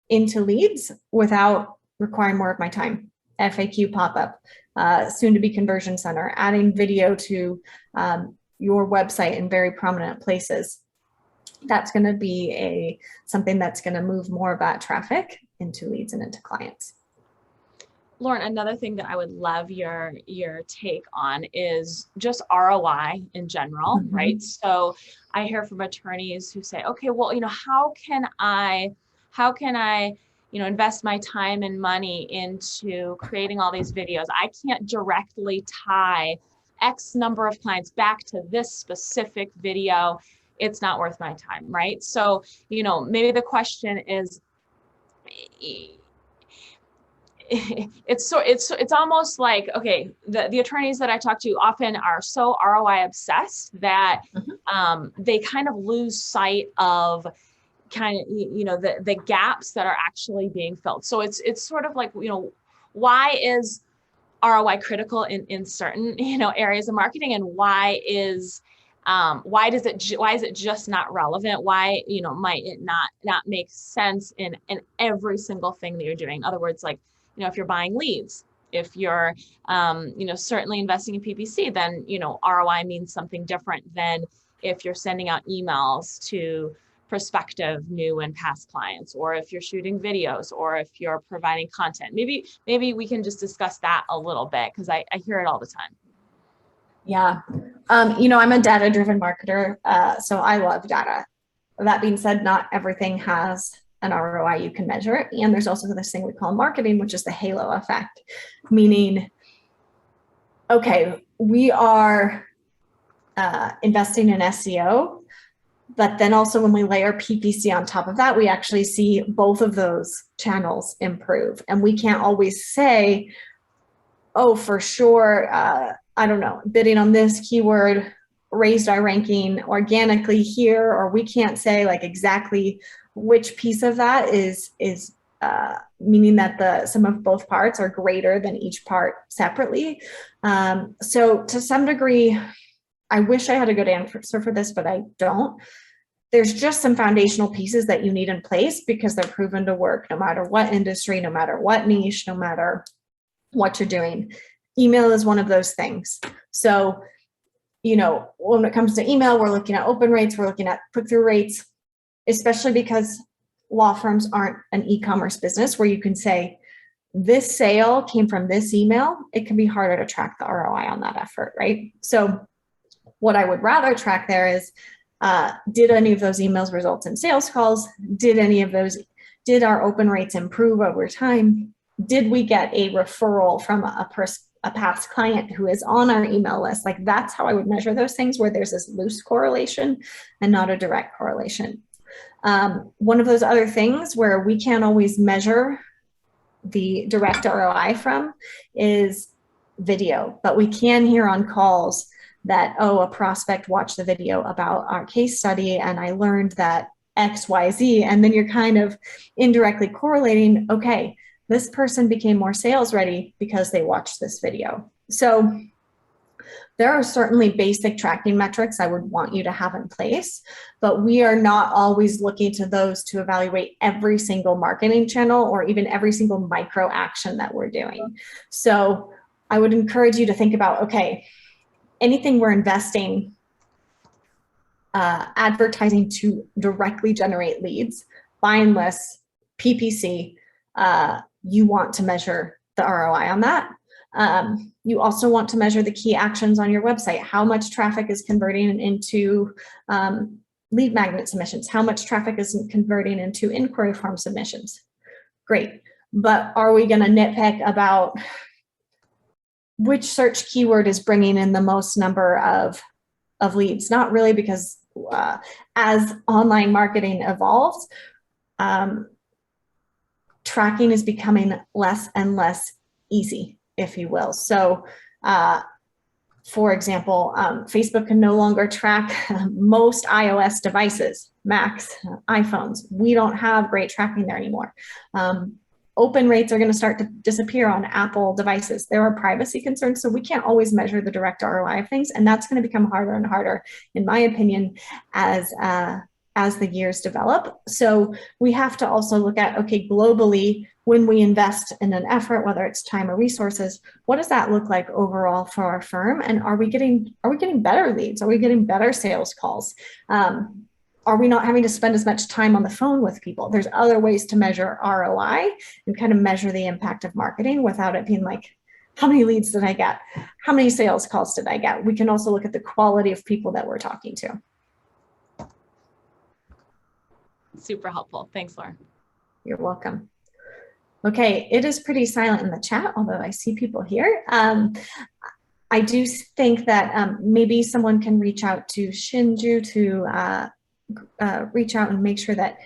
into leads without requiring more of my time? FAQ pop-up, soon to be conversion center, adding video to your website in very prominent places. That's going to be something that's going to move more of that traffic into leads and into clients. Lauren, another thing that I would love your take on is just ROI in general, right? So I hear from attorneys who say, okay, well, how can I invest my time and money into creating all these videos? I can't directly tie X number of clients back to this specific video. It's not worth my time, right? So, maybe the question is, it's almost like, okay, the attorneys that I talk to often are so ROI obsessed that they kind of lose sight of the gaps that are actually being filled. So it's sort of like, why is ROI critical in certain areas of marketing, and why is it just not relevant? Why might it not make sense in every single thing that you're doing? In other words, like, if you're buying leads, if you're certainly investing in PPC, then ROI means something different than if you're sending out emails to prospective new and past clients, or if you're shooting videos, or if you're providing content. Maybe we can just discuss that a little bit, because I hear it all the time. Yeah. I'm a data-driven marketer, so I love data. That being said, not everything has an ROI you can measure it. And there's also this thing we call marketing, which is the halo effect, meaning, okay, we are investing in SEO, But then also when we layer PPC on top of that, we actually see both of those channels improve. And we can't always say, oh, for sure, I don't know, bidding on this keyword raised our ranking organically here, or we can't say like exactly which piece of that is meaning that the sum of both parts are greater than each part separately. So to some degree, I wish I had a good answer for this, but I don't. There's just some foundational pieces that you need in place because they're proven to work no matter what industry, no matter what niche, no matter what you're doing. Email is one of those things. So, you know, when it comes to email, we're looking at open rates, we're looking at click-through rates, especially because law firms aren't an e-commerce business where you can say, this sale came from this email. It can be harder to track the ROI on that effort, right? So what I would rather track there is, did any of those emails result in sales calls? Did did our open rates improve over time? Did we get a referral from a past client who is on our email list? Like that's how I would measure those things, where there's this loose correlation and not a direct correlation. One of those other things where we can't always measure the direct ROI from is video, but we can hear on calls that, oh, a prospect watched the video about our case study and I learned that X, Y, Z. And then you're kind of indirectly correlating, okay, this person became more sales ready because they watched this video. So there are certainly basic tracking metrics I would want you to have in place, but we are not always looking to those to evaluate every single marketing channel or even every single micro action that we're doing. So I would encourage you to think about, okay, anything we're investing, advertising to directly generate leads, buying lists, PPC, you want to measure the ROI on that. You also want to measure the key actions on your website. How much traffic is converting into lead magnet submissions? How much traffic is converting into inquiry form submissions? Great. But are we going to nitpick about which search keyword is bringing in the most number of leads? Not really, because as online marketing evolves, tracking is becoming less and less easy, if you will. So for example, Facebook can no longer track most iOS devices, Macs, iPhones. We don't have great tracking there anymore. Open rates are going to start to disappear on Apple devices. There are privacy concerns, so we can't always measure the direct ROI of things, and that's going to become harder and harder, in my opinion, as the years develop. So we have to also look at, okay, globally, when we invest in an effort, whether it's time or resources, what does that look like overall for our firm? And are we getting better leads? Are we getting better sales calls? Are we not having to spend as much time on the phone with people? There's other ways to measure ROI and kind of measure the impact of marketing without it being like, how many leads did I get? How many sales calls did I get? We can also look at the quality of people that we're talking to. Super helpful. Thanks, Lauren. You're welcome. Okay, it is pretty silent in the chat, although I see people here. I do think that maybe someone can reach out to Shinju to reach out and make sure that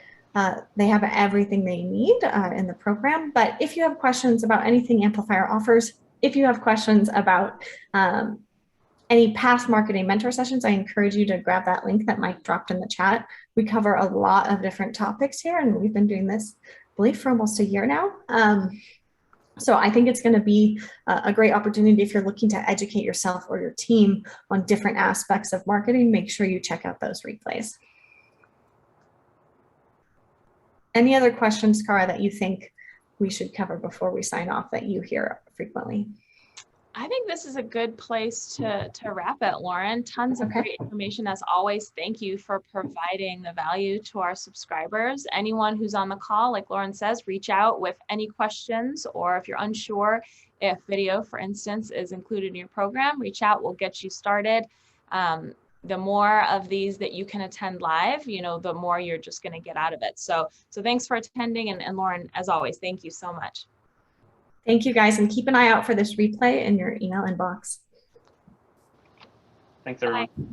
they have everything they need in the program. But if you have questions about anything Amplifier offers, if you have questions about any past marketing mentor sessions, I encourage you to grab that link that Mike dropped in the chat. We cover a lot of different topics here, and we've been doing this, I believe, for almost a year now. So I think it's going to be a great opportunity if you're looking to educate yourself or your team on different aspects of marketing. Make sure you check out those replays. Any other questions, Cara, that you think we should cover before we sign off that you hear frequently? I think this is a good place to wrap it, Lauren. Tons of great information as always. Thank you for providing the value to our subscribers. Anyone who's on the call, like Lauren says, reach out with any questions, or if you're unsure if video, for instance, is included in your program, reach out, we'll get you started. The more of these that you can attend live, you know, the more you're just going to get out of it. So thanks for attending. And Lauren, as always, thank you so much. Thank you, guys, and keep an eye out for this replay in your email inbox. Thanks, everyone. Bye.